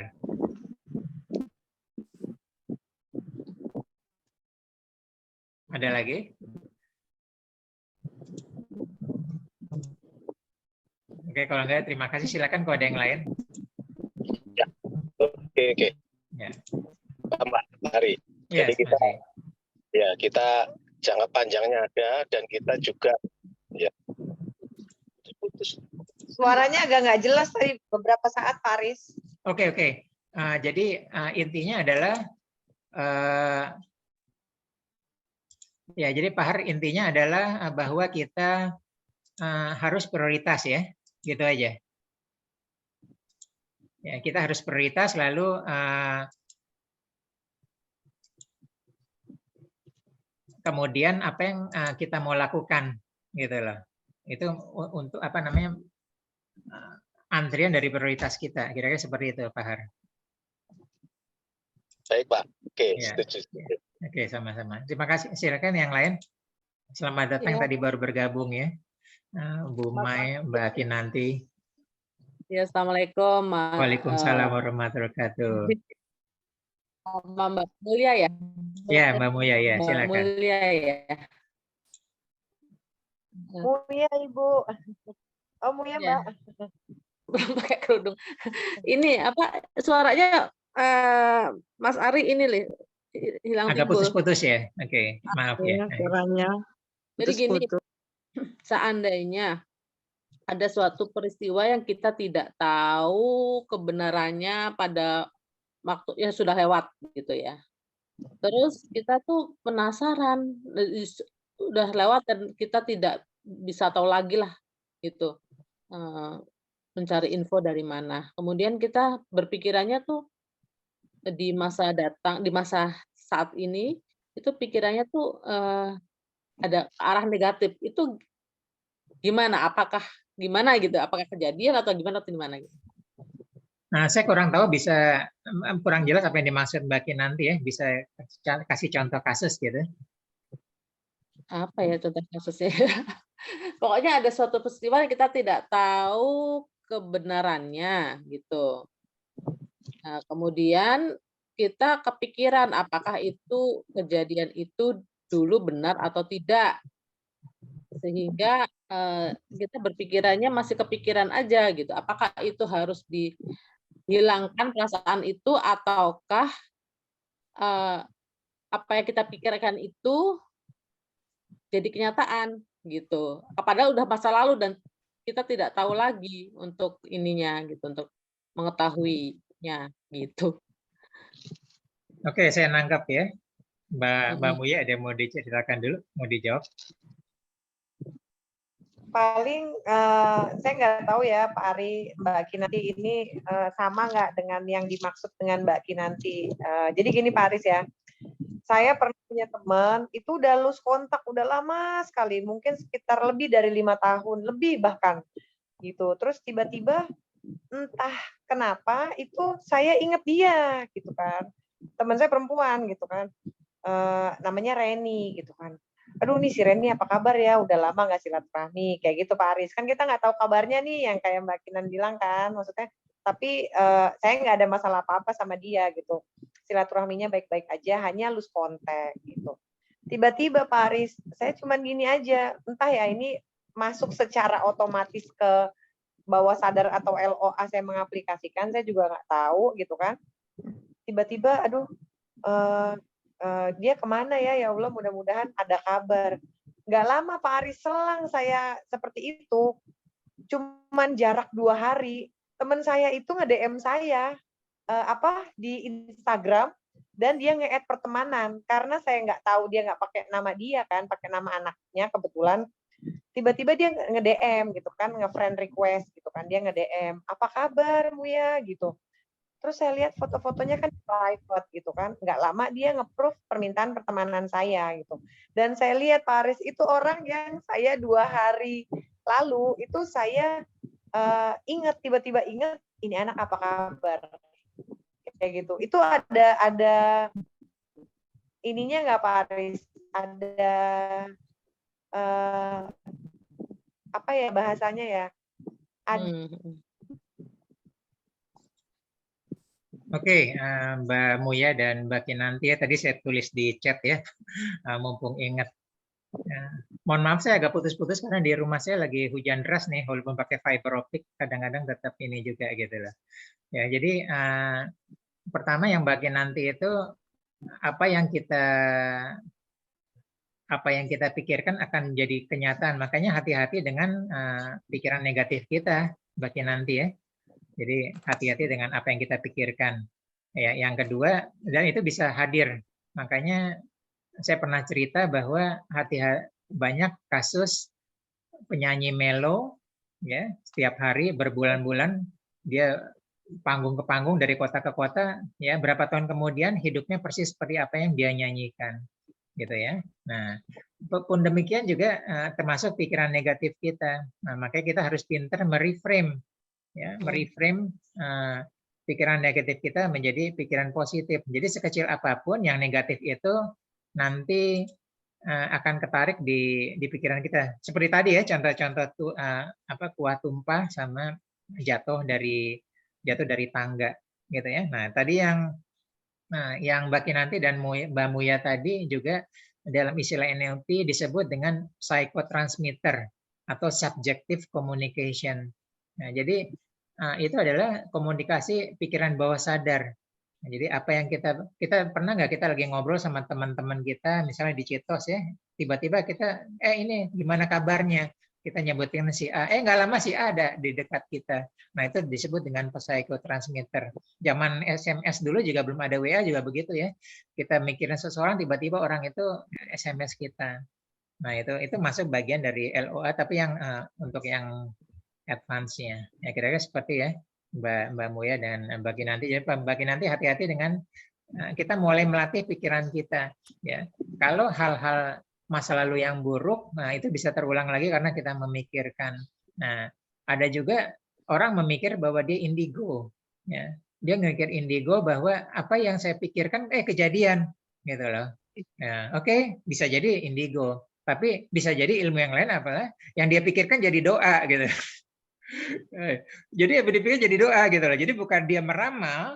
Ada lagi? Oke, kalau enggak terima kasih. Silakan kalau ada yang lain. Ya. Oke. Ya. Pak Hari. Ya, Jadi kita jangka panjangnya ada dan kita juga ya putus. Suaranya agak nggak jelas tadi beberapa saat, Pak Aris. Oke. Jadi intinya adalah ya, jadi Pak Har, intinya adalah bahwa kita harus prioritas ya, gitu aja. Ya, kita harus prioritas, lalu kemudian apa yang kita mau lakukan, gitu loh. Itu untuk apa namanya antrian dari prioritas kita. Kira-kira seperti itu, Pak Har. Baik, Pak. Oke, Ya. setuju. Oke, sama-sama. Terima kasih. Silakan yang lain. Selamat datang, tadi baru bergabung ya. Bu Mai, Mbak Kinanti. Ya, assalamualaikum. Waalaikumsalam warahmatullahi wabarakatuh. Mbak Mulia ya? Ya, Mbak Mulia ya, Mbak silakan. Mulia ya. Mulia Ibu. Oh, Mulia Ya. Mbak. Belum pakai kerudung. Ini apa suaranya Mas Ari ini nih hilang Agak timbul. putus-putus ya. Oke, maaf ya. Suaranya. Jadi gini, seandainya ada suatu peristiwa yang kita tidak tahu kebenarannya pada waktu yang sudah lewat gitu ya. Terus kita tuh penasaran, udah lewat dan kita tidak bisa tahu lagi lah gitu, mencari info dari mana. Kemudian kita berpikirannya tuh di masa datang, di masa saat ini itu pikirannya tuh ada arah negatif. Itu gimana? Apakah gimana gitu? Apakah kejadian atau gimana atau gimana gitu? Nah, saya kurang tahu, bisa kurang jelas apa yang dimaksud Mbak Kinanti ya. Bisa kasih contoh kasus gitu. Apa ya contoh kasusnya? Pokoknya ada suatu peristiwa yang kita tidak tahu kebenarannya gitu. Nah, kemudian kita kepikiran apakah itu kejadian itu dulu benar atau tidak. Sehingga kita berpikirannya masih kepikiran aja gitu. Apakah itu harus dihilangkan perasaan itu ataukah apa yang kita pikirkan itu jadi kenyataan gitu. Padahal udah masa lalu dan kita tidak tahu lagi untuk ininya gitu, untuk mengetahuinya gitu. Oke, saya nangkap ya. Mbak Muya ada mau diceritakan dulu, mau dijawab? Paling saya nggak tahu ya Pak Ari, Mbak Kinanti ini sama nggak dengan yang dimaksud dengan Mbak Kinanti. Jadi gini Pak Aris ya, saya pernah punya teman itu udah lose kontak udah lama sekali, mungkin sekitar lebih dari 5 tahun, lebih bahkan gitu. Terus tiba-tiba entah kenapa itu saya ingat dia gitu kan, teman saya perempuan gitu kan, namanya Reni gitu kan. aduh nih si Reni apa kabar ya, udah lama nggak silaturahmi, kayak gitu Pak Aris. Kan kita nggak tahu kabarnya nih, yang kayak Mbak Kinan bilang kan, maksudnya, tapi saya nggak ada masalah apa-apa sama dia gitu. Silaturahminya baik-baik aja, hanya lose kontak gitu. Tiba-tiba Pak Aris, saya cuman gini aja, entah ya ini masuk secara otomatis ke bawah sadar atau LOA saya mengaplikasikan, saya juga nggak tahu gitu kan. Tiba-tiba, aduh, dia kemana ya? Ya Allah, mudah-mudahan ada kabar. Nggak lama Pak Aris selang saya seperti itu, cuman jarak 2 hari, teman saya itu nge-DM saya di Instagram, dan dia nge-add pertemanan karena saya nggak tahu, dia nggak pakai nama dia kan, pakai nama anaknya kebetulan. Tiba-tiba dia nge-DM gitu kan, nge-friend request gitu kan, dia nge-DM, apa kabar Muya gitu. Terus saya lihat foto-fotonya kan private gitu kan, nggak lama dia nge-approve permintaan pertemanan saya gitu. Dan saya lihat Pak Aris itu orang yang saya 2 hari lalu itu saya ingat, tiba-tiba ingat, ini anak apa kabar, kayak gitu. Itu ada ininya nggak Pak Aris? Ada apa ya bahasanya ya? Oke, Mbak Muya dan Mbak Kinanti ya, tadi saya tulis di chat ya, mumpung ingat. Mohon maaf saya agak putus-putus karena di rumah saya lagi hujan deras nih, walaupun pakai fiber optik, kadang-kadang tetap ini juga gitu loh. Ya, jadi pertama yang Mbak Kinanti itu apa yang kita pikirkan akan jadi kenyataan. Makanya hati-hati dengan pikiran negatif kita, Mbak Kinanti ya. Jadi hati-hati dengan apa yang kita pikirkan. Ya, yang kedua, dan itu bisa hadir. Makanya saya pernah cerita bahwa banyak kasus penyanyi melo, ya, setiap hari berbulan-bulan dia panggung ke panggung dari kota ke kota, ya, berapa tahun kemudian hidupnya persis seperti apa yang dia nyanyikan, gitu ya. Nah, pun demikian juga termasuk pikiran negatif kita. Nah, makanya kita harus pintar mereframe. Ya, mereframe pikiran negatif kita menjadi pikiran positif. Jadi sekecil apapun yang negatif itu nanti akan ketarik di pikiran kita. Seperti tadi ya, contoh-contoh kuah tumpah sama jatuh dari tangga, gitu ya. Nah, tadi yang Mbak Kinanti dan Mbak Muya tadi juga dalam istilah NLP disebut dengan psychotransmitter atau subjective communication. Nah, jadi itu adalah komunikasi pikiran bawah sadar. Nah, jadi apa yang kita pernah nggak kita lagi ngobrol sama teman-teman kita, misalnya di Citos ya, tiba-tiba kita, ini gimana kabarnya? Kita nyebutin si A, nggak lama si A ada di dekat kita. Nah, itu disebut dengan psychotransmitter. Zaman SMS dulu juga belum ada WA juga begitu ya. Kita mikirin seseorang, tiba-tiba orang itu SMS kita. Nah, itu masuk bagian dari LOA, tapi yang untuk yang advance-nya. Ya, kira-kira seperti ya, Mbak Muya dan Mbak Kinanti. Jadi Mbak Kinanti hati-hati dengan kita mulai melatih pikiran kita. Ya, kalau hal-hal masa lalu yang buruk, nah itu bisa terulang lagi karena kita memikirkan. Nah, ada juga orang memikir bahwa dia indigo. Ya, dia mikir indigo bahwa apa yang saya pikirkan kejadian, gitu loh. Ya, oke, bisa jadi indigo. Tapi bisa jadi ilmu yang lain apalah yang dia pikirkan jadi doa gitu. Jadi berpikir jadi doa gitu loh. Jadi bukan dia meramal,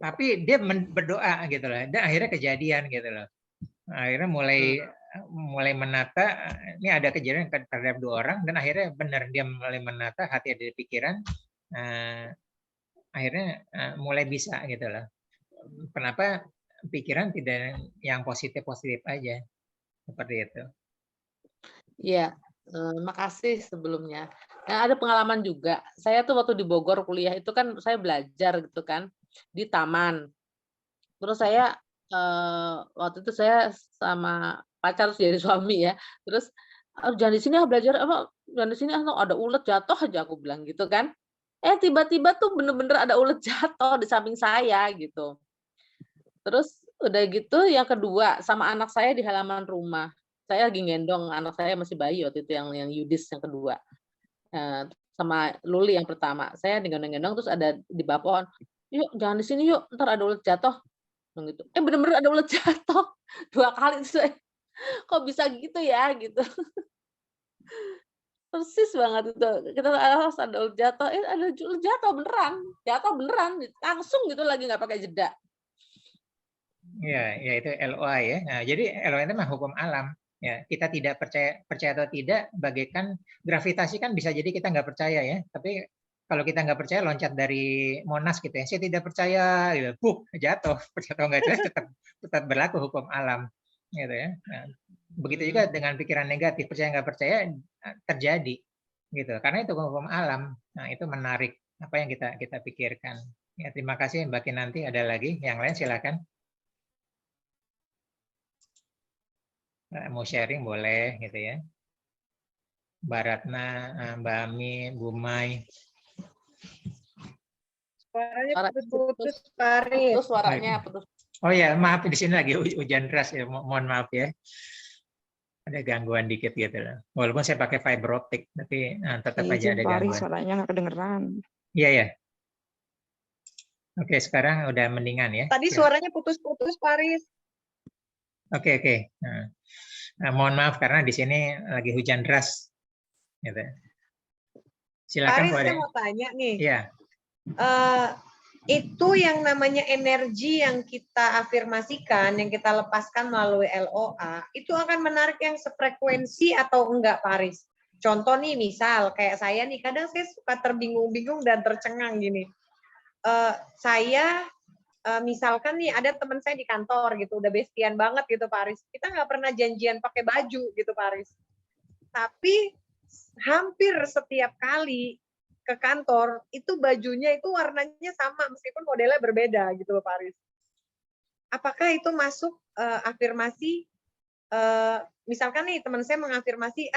tapi dia berdoa gitu loh. Dan akhirnya kejadian gitu loh. Akhirnya mulai menata, ini ada kejadian terhadap 2 orang, dan akhirnya benar dia mulai menata hati ada pikiran, akhirnya mulai bisa gitu loh. Kenapa pikiran tidak yang positif-positif aja, seperti itu. Iya, makasih sebelumnya. Nah, ada pengalaman juga. Saya tuh waktu di Bogor kuliah itu kan saya belajar gitu kan di taman. Terus saya waktu itu saya sama pacar terus jadi suami ya. Terus jangan di sini belajar apa, jangan di sini ada ulet jatuh aja aku bilang gitu kan. Tiba-tiba tuh bener-bener ada ulet jatuh di samping saya gitu. Terus udah gitu yang kedua sama anak saya di halaman rumah. Saya lagi gendong anak saya masih bayi waktu itu yang Yudis yang kedua. Sama Luli yang pertama. Saya digendong-gendong terus ada di bawah pohon. Yuk jangan di sini yuk, ntar ada ulet jatuh. Gitu. Bener-bener ada ulet jatuh 2 kali. Kok bisa gitu ya gitu. Persis banget itu. Kita ada jatuh, ada jatuh beneran, langsung gitu lagi nggak pakai jeda. Ya, itu LOA ya. Nah, jadi LOA itu mah hukum alam. Ya, kita tidak percaya atau tidak, bagaikan gravitasi kan bisa jadi kita nggak percaya ya. Tapi kalau kita nggak percaya loncat dari Monas gitu ya, saya tidak percaya, gitu, jatuh, percaya atau nggak jelas tetap berlaku hukum alam, gitu ya. Nah, begitu juga dengan pikiran negatif, percaya nggak percaya terjadi, gitu. Karena itu hukum alam. Nah, itu menarik apa yang kita pikirkan. Ya, terima kasih Mbak Kinanti. Ada lagi yang lain silakan. Mau sharing boleh gitu ya. Mbak Ratna, Mbak Ami, Bu Mai. Suaranya putus-putus, Pak Aris. Putus suaranya, putus. Oh ya, maaf di sini lagi hujan deras ya. Mohon maaf ya. Ada gangguan dikit gitu loh. Walaupun saya pakai fiber optik, tapi tetap aja ada gangguan. Suaranya nggak kedengeran. Iya ya. Oke, sekarang udah mendingan ya. Tadi suaranya putus-putus, Pak Aris. Oke. Nah, mohon maaf karena di sini lagi hujan deras. Gitu. Silakan Pak Aris, saya mau tanya nih. Iya. Itu yang namanya energi yang kita afirmasikan, yang kita lepaskan melalui LOA, itu akan menarik yang sefrekuensi atau enggak, Pak Aris? Contoh nih, misal kayak saya nih, kadang saya suka terbingung-bingung dan tercengang gini. Misalkan nih ada teman saya di kantor gitu, udah bestian banget gitu Pak Aris. Kita nggak pernah janjian pakai baju gitu Pak Aris. Tapi hampir setiap kali ke kantor itu bajunya itu warnanya sama meskipun modelnya berbeda gitu loh Pak Aris. Apakah itu masuk afirmasi? Misalkan nih teman saya mengafirmasi,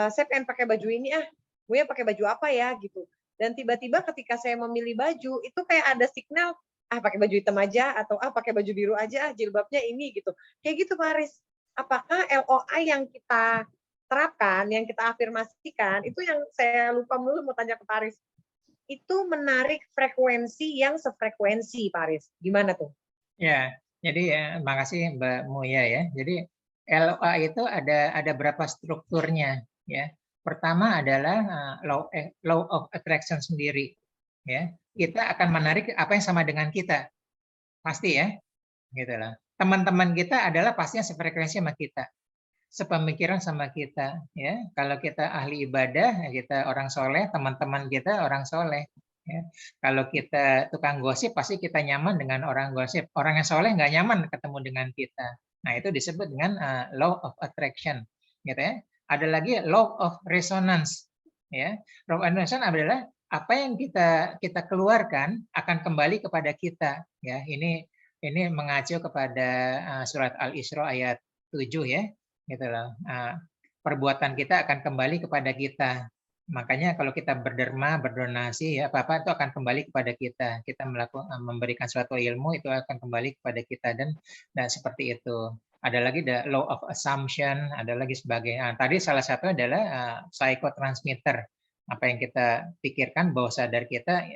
saya pengen pakai baju ini, gue pakai baju apa ya gitu. Dan tiba-tiba ketika saya memilih baju itu kayak ada signal, pakai baju hitam aja atau pakai baju biru aja, jilbabnya ini gitu. Kayak gitu Pak Aris. Apakah LOA yang kita terapkan, yang kita afirmasikan, itu yang saya lupa dulu mau tanya ke Pak Aris. Itu menarik frekuensi yang sefrekuensi Pak Aris. Gimana tuh? Ya, jadi ya, makasih Mbak Muya ya. Jadi LOA itu ada berapa strukturnya ya. Pertama adalah law of attraction sendiri ya. Kita akan menarik apa yang sama dengan kita. Pasti ya. Gitu lah. Teman-teman kita adalah pastinya sefrekuensi sama kita. Sepemikiran sama kita ya. Kalau kita ahli ibadah, kita orang soleh, teman-teman kita orang soleh. Ya. Kalau kita tukang gosip, pasti kita nyaman dengan orang gosip. Orang yang soleh nggak nyaman ketemu dengan kita. Nah, itu disebut dengan law of attraction. Gitu ya. Ada lagi law of resonance. Ya. Law of resonance adalah apa yang kita keluarkan akan kembali kepada kita. Ya, ini mengacu kepada surat Al-Isra ayat 7 ya. Gitu loh. Perbuatan kita akan kembali kepada kita. Makanya kalau kita berderma, berdonasi, ya apa-apa itu akan kembali kepada kita. Kita memberikan suatu ilmu itu akan kembali kepada kita dan seperti itu. Ada lagi the law of assumption, ada lagi sebagainya. Tadi salah satu adalah psychotransmitter. Apa yang kita pikirkan bawah sadar kita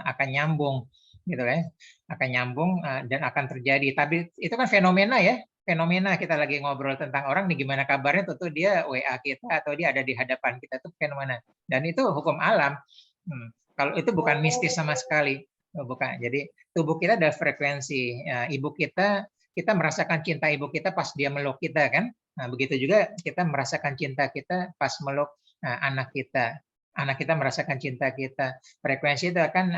akan nyambung, gitu ya, akan nyambung dan akan terjadi. Tapi itu kan fenomena ya. Fenomena kita lagi ngobrol tentang orang nih gimana kabarnya, tentu dia WA kita atau dia ada di hadapan kita, itu fenomena dan itu hukum alam. Kalau itu bukan mistis sama sekali, bukan. Jadi tubuh kita ada frekuensi. Ibu kita merasakan cinta ibu kita pas dia meluk kita kan. Nah, begitu juga kita merasakan cinta kita pas meluk anak kita. Anak kita merasakan cinta kita. Frekuensi itu akan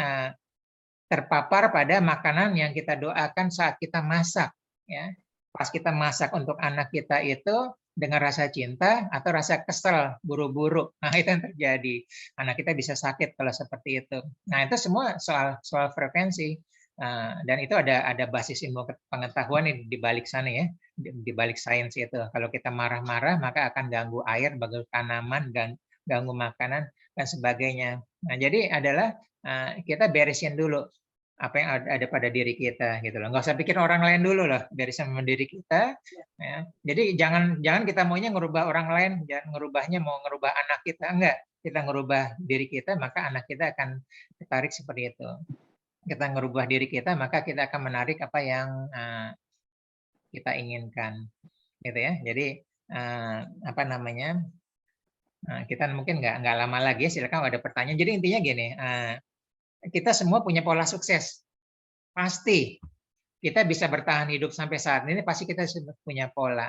terpapar pada makanan yang kita doakan saat kita masak ya. Pas kita masak untuk anak kita itu dengan rasa cinta atau rasa kesel, buru-buru. Nah, itu yang terjadi. Anak kita bisa sakit kalau seperti itu. Nah, itu semua soal frekuensi. Dan itu ada basis ilmu pengetahuan di balik sana ya, di balik sains itu. Kalau kita marah-marah, maka akan ganggu air, ganggu tanaman, ganggu makanan, dan sebagainya. Nah, jadi adalah kita beresin dulu apa yang ada pada diri kita gitu loh. Nggak usah pikir orang lain dulu loh, beresin sama diri kita. Ya. Jadi jangan kita maunya ngerubah orang lain, jangan ngerubahnya mau ngerubah anak kita, enggak. Kita ngerubah diri kita, maka anak kita akan tertarik seperti itu. Kita ngerubah diri kita, maka kita akan menarik apa yang kita inginkan. gitu ya. Jadi apa namanya, kita mungkin nggak lama lagi, silakan kalau ada pertanyaan. Jadi intinya gini, kita semua punya pola sukses, pasti kita bisa bertahan hidup sampai saat ini, pasti kita sudah punya pola,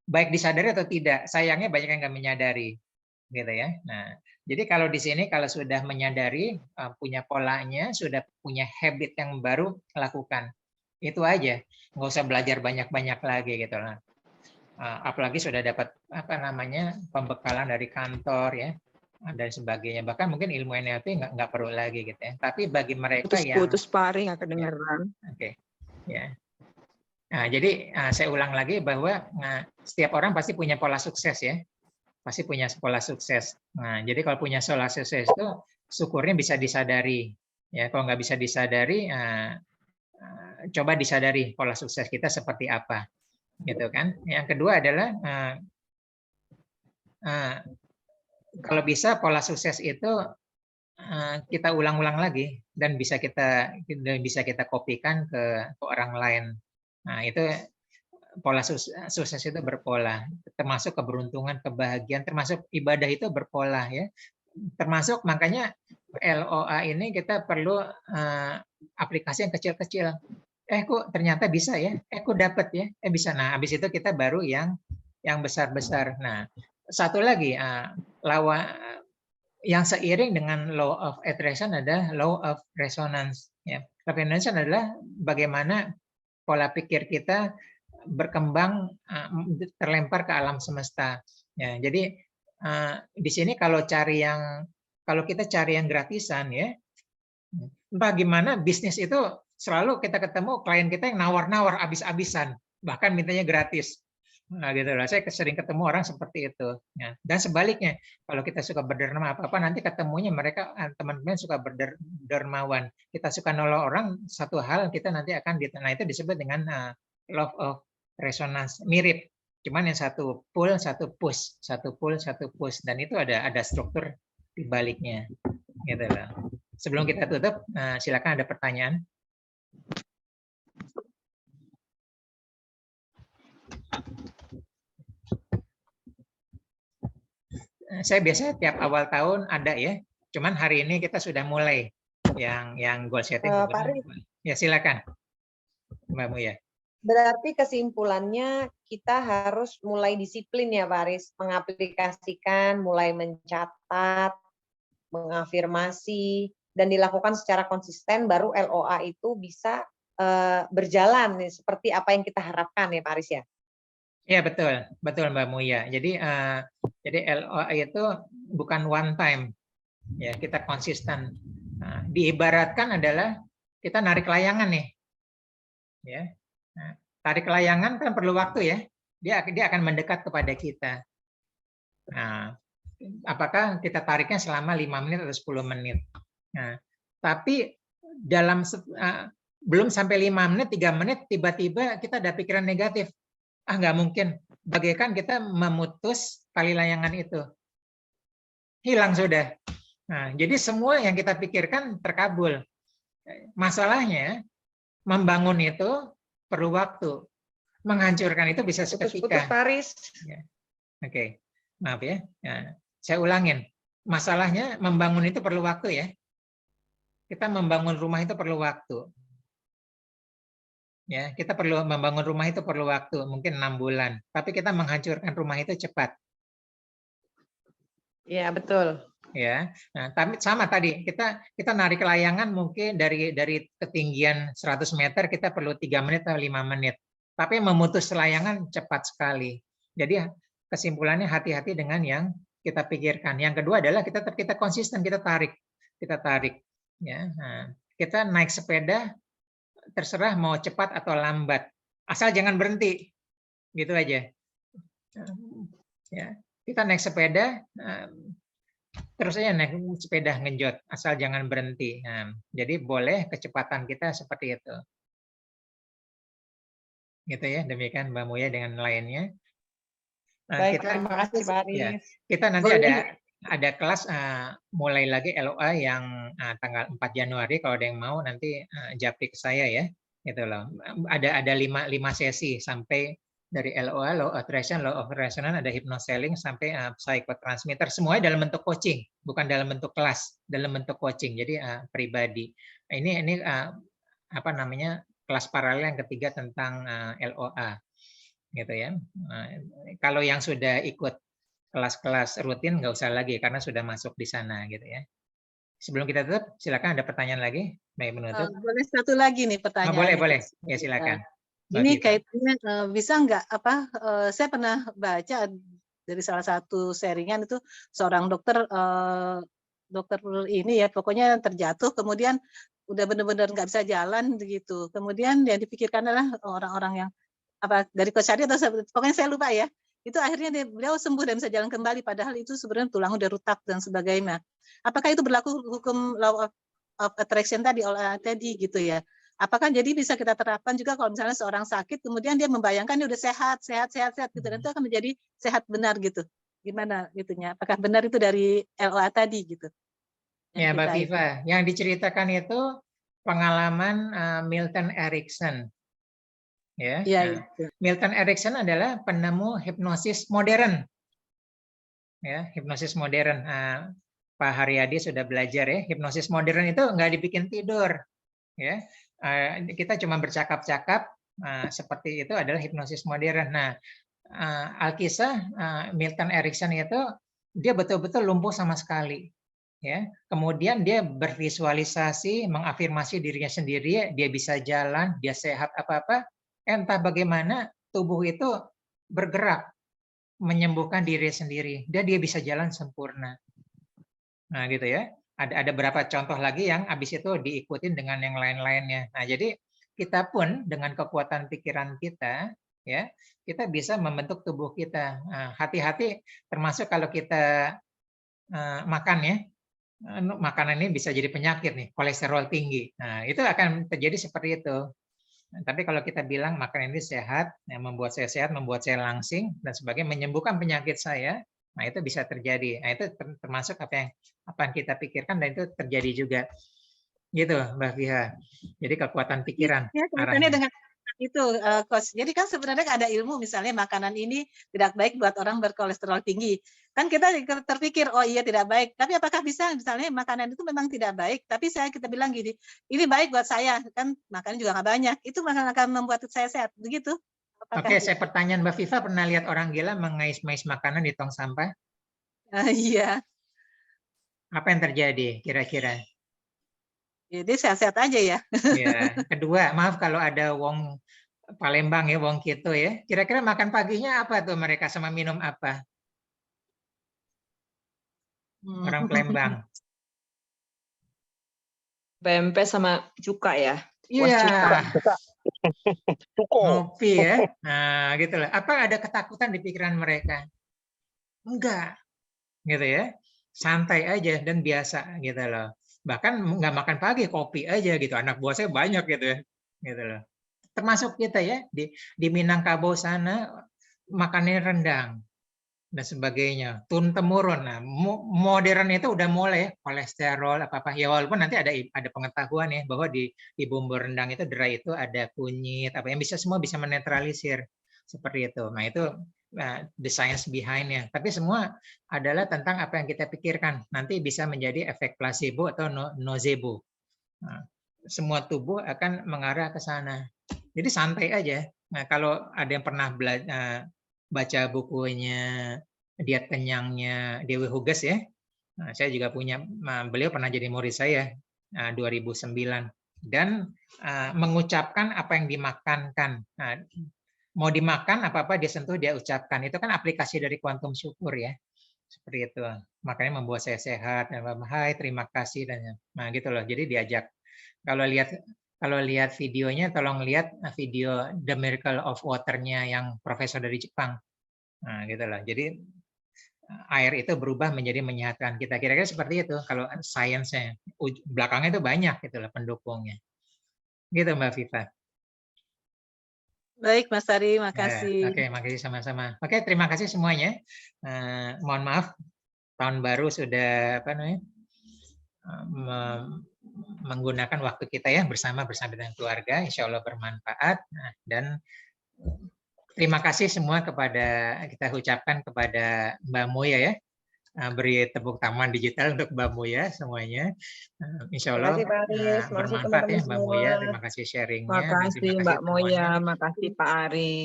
baik disadari atau tidak. Sayangnya banyak yang nggak menyadari, gitu ya. Nah, jadi kalau di sini kalau sudah menyadari, punya polanya, sudah punya habit yang baru, lakukan. Itu aja, nggak usah belajar banyak-banyak lagi gitu lah. Apalagi sudah dapat apa namanya pembekalan dari kantor ya dan sebagainya. Bahkan mungkin ilmu NLP nggak perlu lagi gitu ya. Tapi bagi mereka yang Putus-putus Pari nggak kedengeran. Oke, ya. Nah, jadi saya ulang lagi bahwa setiap orang pasti punya pola sukses ya, pasti punya pola sukses. Nah, jadi kalau punya pola sukses itu syukurnya bisa disadari. Ya, kalau nggak bisa disadari, coba disadari pola sukses kita seperti apa, gitu kan. Yang kedua adalah kalau bisa pola sukses itu kita ulang-ulang lagi dan bisa kita kopikan ke orang lain. Nah, itu pola sukses itu berpola, termasuk keberuntungan, kebahagiaan, termasuk ibadah itu berpola ya. Termasuk makanya LOA ini kita perlu aplikasi yang kecil-kecil. Kok ternyata bisa ya? Kok dapat ya? Bisa. Nah, habis itu kita baru yang besar-besar. Nah, satu lagi yang seiring dengan law of attraction adalah law of resonance. Ya. Law of resonance adalah bagaimana pola pikir kita berkembang terlempar ke alam semesta. Ya, jadi di sini kalau kita cari yang gratisan ya, entah gimana bisnis itu selalu kita ketemu klien kita yang nawar-nawar abis-abisan, bahkan mintanya gratis. Nah, gitu lah. Saya sering ketemu orang seperti itu. Ya. Dan sebaliknya, kalau kita suka berderma apa-apa, nanti ketemunya mereka teman-teman suka berdermawan. Kita suka nolong orang, satu hal kita nanti akan nah itu disebut dengan law of resonance, mirip. Cuman yang satu pull, satu push, satu pull, satu push, dan itu ada struktur di baliknya. Gitu lah. Sebelum kita tutup, silakan ada pertanyaan. Saya biasanya tiap awal tahun ada ya. Cuman hari ini kita sudah mulai yang goal setting. Ya silakan, Mbak Muya. Berarti kesimpulannya kita harus mulai disiplin ya Pak Aris, mengaplikasikan, mulai mencatat, mengafirmasi, dan dilakukan secara konsisten, baru LOA itu bisa berjalan nih, seperti apa yang kita harapkan ya Pak Aris ya? Ya betul Mbak Muya. Jadi LOA itu bukan one time, ya kita konsisten. Nah, diibaratkan adalah kita narik layangan nih, ya. Nah, tarik layangan kan perlu waktu ya. Dia akan mendekat kepada kita. Nah, apakah kita tariknya selama 5 menit atau 10 menit? Nah, tapi dalam belum sampai 5 menit, 3 menit tiba-tiba kita ada pikiran negatif. Nggak mungkin. Bagaikan kita memutus tali layangan itu. Hilang sudah. Nah, jadi semua yang kita pikirkan terkabul. Masalahnya, membangun itu perlu waktu. Menghancurkan itu bisa seketika. Putus-putus Paris. Ya. Oke, maaf ya. Nah, saya ulangin. Masalahnya, membangun itu perlu waktu ya. Kita membangun rumah itu perlu waktu. Ya, kita perlu membangun rumah itu perlu waktu, mungkin 6 bulan. Tapi kita menghancurkan rumah itu cepat. Ya, betul. Ya, nah, tapi sama tadi kita narik layangan mungkin dari ketinggian 100 meter kita perlu 3 menit atau 5 menit. Tapi memutus layangan cepat sekali. Jadi kesimpulannya hati-hati dengan yang kita pikirkan. Yang kedua adalah kita konsisten, kita tarik. Ya, nah, kita naik sepeda terserah mau cepat atau lambat, asal jangan berhenti, gitu aja. Ya, kita naik sepeda, terus aja naik sepeda ngejot, asal jangan berhenti. Nah, jadi boleh kecepatan kita seperti itu. Gitu ya, demikian Mbak Muya dengan lainnya. Baik, terima kasih Pak Aris. Ya, kita nanti ada kelas mulai lagi LOA yang tanggal 4 Januari, kalau ada yang mau nanti japri ke saya ya. Gitu loh. Ada 5 sesi sampai dari LOA, Law of Attraction, Law of Resonance, ada hypnoselling sampai psychotransmitter, semuanya dalam bentuk coaching, bukan dalam bentuk kelas, dalam bentuk coaching. Jadi pribadi. Ini apa namanya, kelas paralel yang ketiga tentang LOA, gitu ya. Kalau yang sudah ikut kelas-kelas rutin nggak usah lagi karena sudah masuk di sana, gitu ya. Sebelum kita tutup, silakan ada pertanyaan lagi, baik menutup. Boleh satu lagi nih pertanyaan. Boleh, ya silakan. Ini kaitannya bisa nggak saya pernah baca dari salah satu sharingan itu seorang dokter dokter ini ya pokoknya terjatuh kemudian udah benar-benar nggak bisa jalan begitu. Kemudian yang dipikirkan adalah orang-orang yang dari Coach Adi atau pokoknya saya lupa ya. Itu akhirnya beliau sembuh dan bisa jalan kembali padahal itu sebenarnya tulang udah rutak dan sebagainya. Apakah itu berlaku hukum law of attraction tadi gitu ya? Apakah jadi bisa kita terapkan juga kalau misalnya seorang sakit kemudian dia membayangkan dia udah sehat gitu dan itu akan menjadi sehat benar gitu. Gimana gitunya? Apakah benar itu dari LOA tadi gitu? Ya, Mbak Viva, yang diceritakan itu pengalaman Milton Erickson. Ya. Milton Erickson adalah penemu hipnosis modern. Ya, hipnosis modern. Pak Haryadi sudah belajar ya, hipnosis modern itu nggak dibikin tidur. Ya. Kita cuma bercakap-cakap seperti itu adalah hipnosis modern. Nah, alkisah Milton Erickson itu dia betul-betul lumpuh sama sekali. Ya, kemudian dia bervisualisasi, mengafirmasi dirinya sendiri, dia bisa jalan, dia sehat apa-apa, entah bagaimana tubuh itu bergerak menyembuhkan diri sendiri, dan dia bisa jalan sempurna. Nah, gitu ya. Ada beberapa contoh lagi yang habis itu diikutin dengan yang lain-lainnya. Nah, jadi kita pun dengan kekuatan pikiran kita, ya, kita bisa membentuk tubuh kita. Hati-hati, termasuk kalau kita makan ya, makanan ini bisa jadi penyakit nih, kolesterol tinggi. Nah, itu akan terjadi seperti itu. Tapi kalau kita bilang makanan ini sehat, yang membuat saya sehat, membuat saya langsing dan sebagainya, menyembuhkan penyakit saya, nah itu bisa terjadi. Nah, itu termasuk apa yang kita pikirkan dan itu terjadi juga. Gitu, Mbak Fiha. Jadi kekuatan pikiran. Ya, kaitannya dengan itu, Coach. Jadi kan sebenarnya ada ilmu misalnya makanan ini tidak baik buat orang berkolesterol tinggi. Kan kita terpikir, oh iya tidak baik. Tapi apakah bisa misalnya makanan itu memang tidak baik, tapi kita bilang gini, ini baik buat saya, kan makan juga nggak banyak. Itu akan membuat saya sehat, begitu? Oke, saya pertanyaan Mbak Viva, pernah lihat orang gila mengais-ngais makanan di tong sampah? Iya. Apa yang terjadi kira-kira? Jadi sehat-sehat aja ya. Ya. Kedua, maaf kalau ada wong Palembang ya, wong Kito ya. Kira-kira makan paginya apa tuh mereka sama minum apa? Orang Palembang. PMP sama cuka ya. Iya. Cuko. Ngopi ya. Nah, gitu loh. Apa ada ketakutan di pikiran mereka? Enggak. Gitu ya. Santai aja dan biasa gitu loh. Bahkan nggak makan pagi, kopi aja gitu. Anak buah saya banyak gitu ya. Gitu loh. Termasuk kita ya di Minangkabau sana makannya rendang dan sebagainya, turun temurun. Nah, modern itu udah mulai kolesterol apa ya, walaupun nanti ada pengetahuan ya bahwa di bumbu rendang itu derai itu ada kunyit apa yang semua bisa menetralisir seperti itu. Nah, itu the science behind-nya. Tapi semua adalah tentang apa yang kita pikirkan. Nanti bisa menjadi efek placebo atau nocebo. Nah, semua tubuh akan mengarah ke sana. Jadi santai aja. Nah, kalau ada yang pernah baca bukunya Diet Kenyangnya Dewi Huges ya. Nah, saya juga punya, beliau pernah jadi murid saya 2009 dan mengucapkan apa yang dimakankan. Nah, mau dimakan apa-apa dia sentuh dia ucapkan. Itu kan aplikasi dari kuantum syukur ya. Seperti itu. Makanya membuat saya sehat. Hai, terima kasih dan nah gitu loh. Jadi diajak. Kalau lihat videonya, tolong lihat video The Miracle of Water-nya yang profesor dari Jepang. Nah, gitu loh. Jadi air itu berubah menjadi menyehatkan kita. Kira-kira seperti itu. Kalau sainsnya, belakangnya itu banyak gitu loh pendukungnya. Gitu Mbak Viva. Baik, Mas Ari, makasih. Oke, makasih sama-sama. Oke, terima kasih semuanya. Mohon maaf, tahun baru sudah menggunakan waktu kita ya bersama dengan keluarga, insya Allah bermanfaat. Dan terima kasih semua kita ucapkan kepada Mbak Muya ya. Beri tepuk tangan digital untuk Mbak Muya semuanya. Insya Terima Allah kasih Pak Aris, terima kasih bermanfaat ya teman-teman Mbak semua. Muya. Terima kasih sharingnya. Dan Makasih terima Mbak kasih Moya, semuanya. makasih Pak Ari.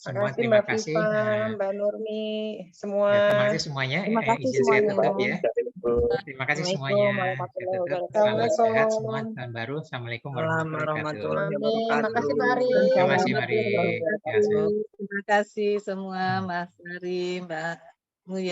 Terima kasih Terima Mbak kasih. Viva, Mbak Nurmi, semua. Ya, terima kasih semuanya. Terima kasih Izin saya semuanya. tutup ya. Terima kasih Assalamualaikum semuanya. Saya warahmatullahi tutup. wabarakatuh. Selamat sehat semua. Assalamualaikum. Tahun baru. Assalamualaikum Assalamualaikum warahmatullahi wabarakatuh. warahmatullahi Amin. Makasih Pak Aris. wabarakatuh. Terima kasih, mari. Ya, Terima kasih semua Mas Ari, Mbak Muya.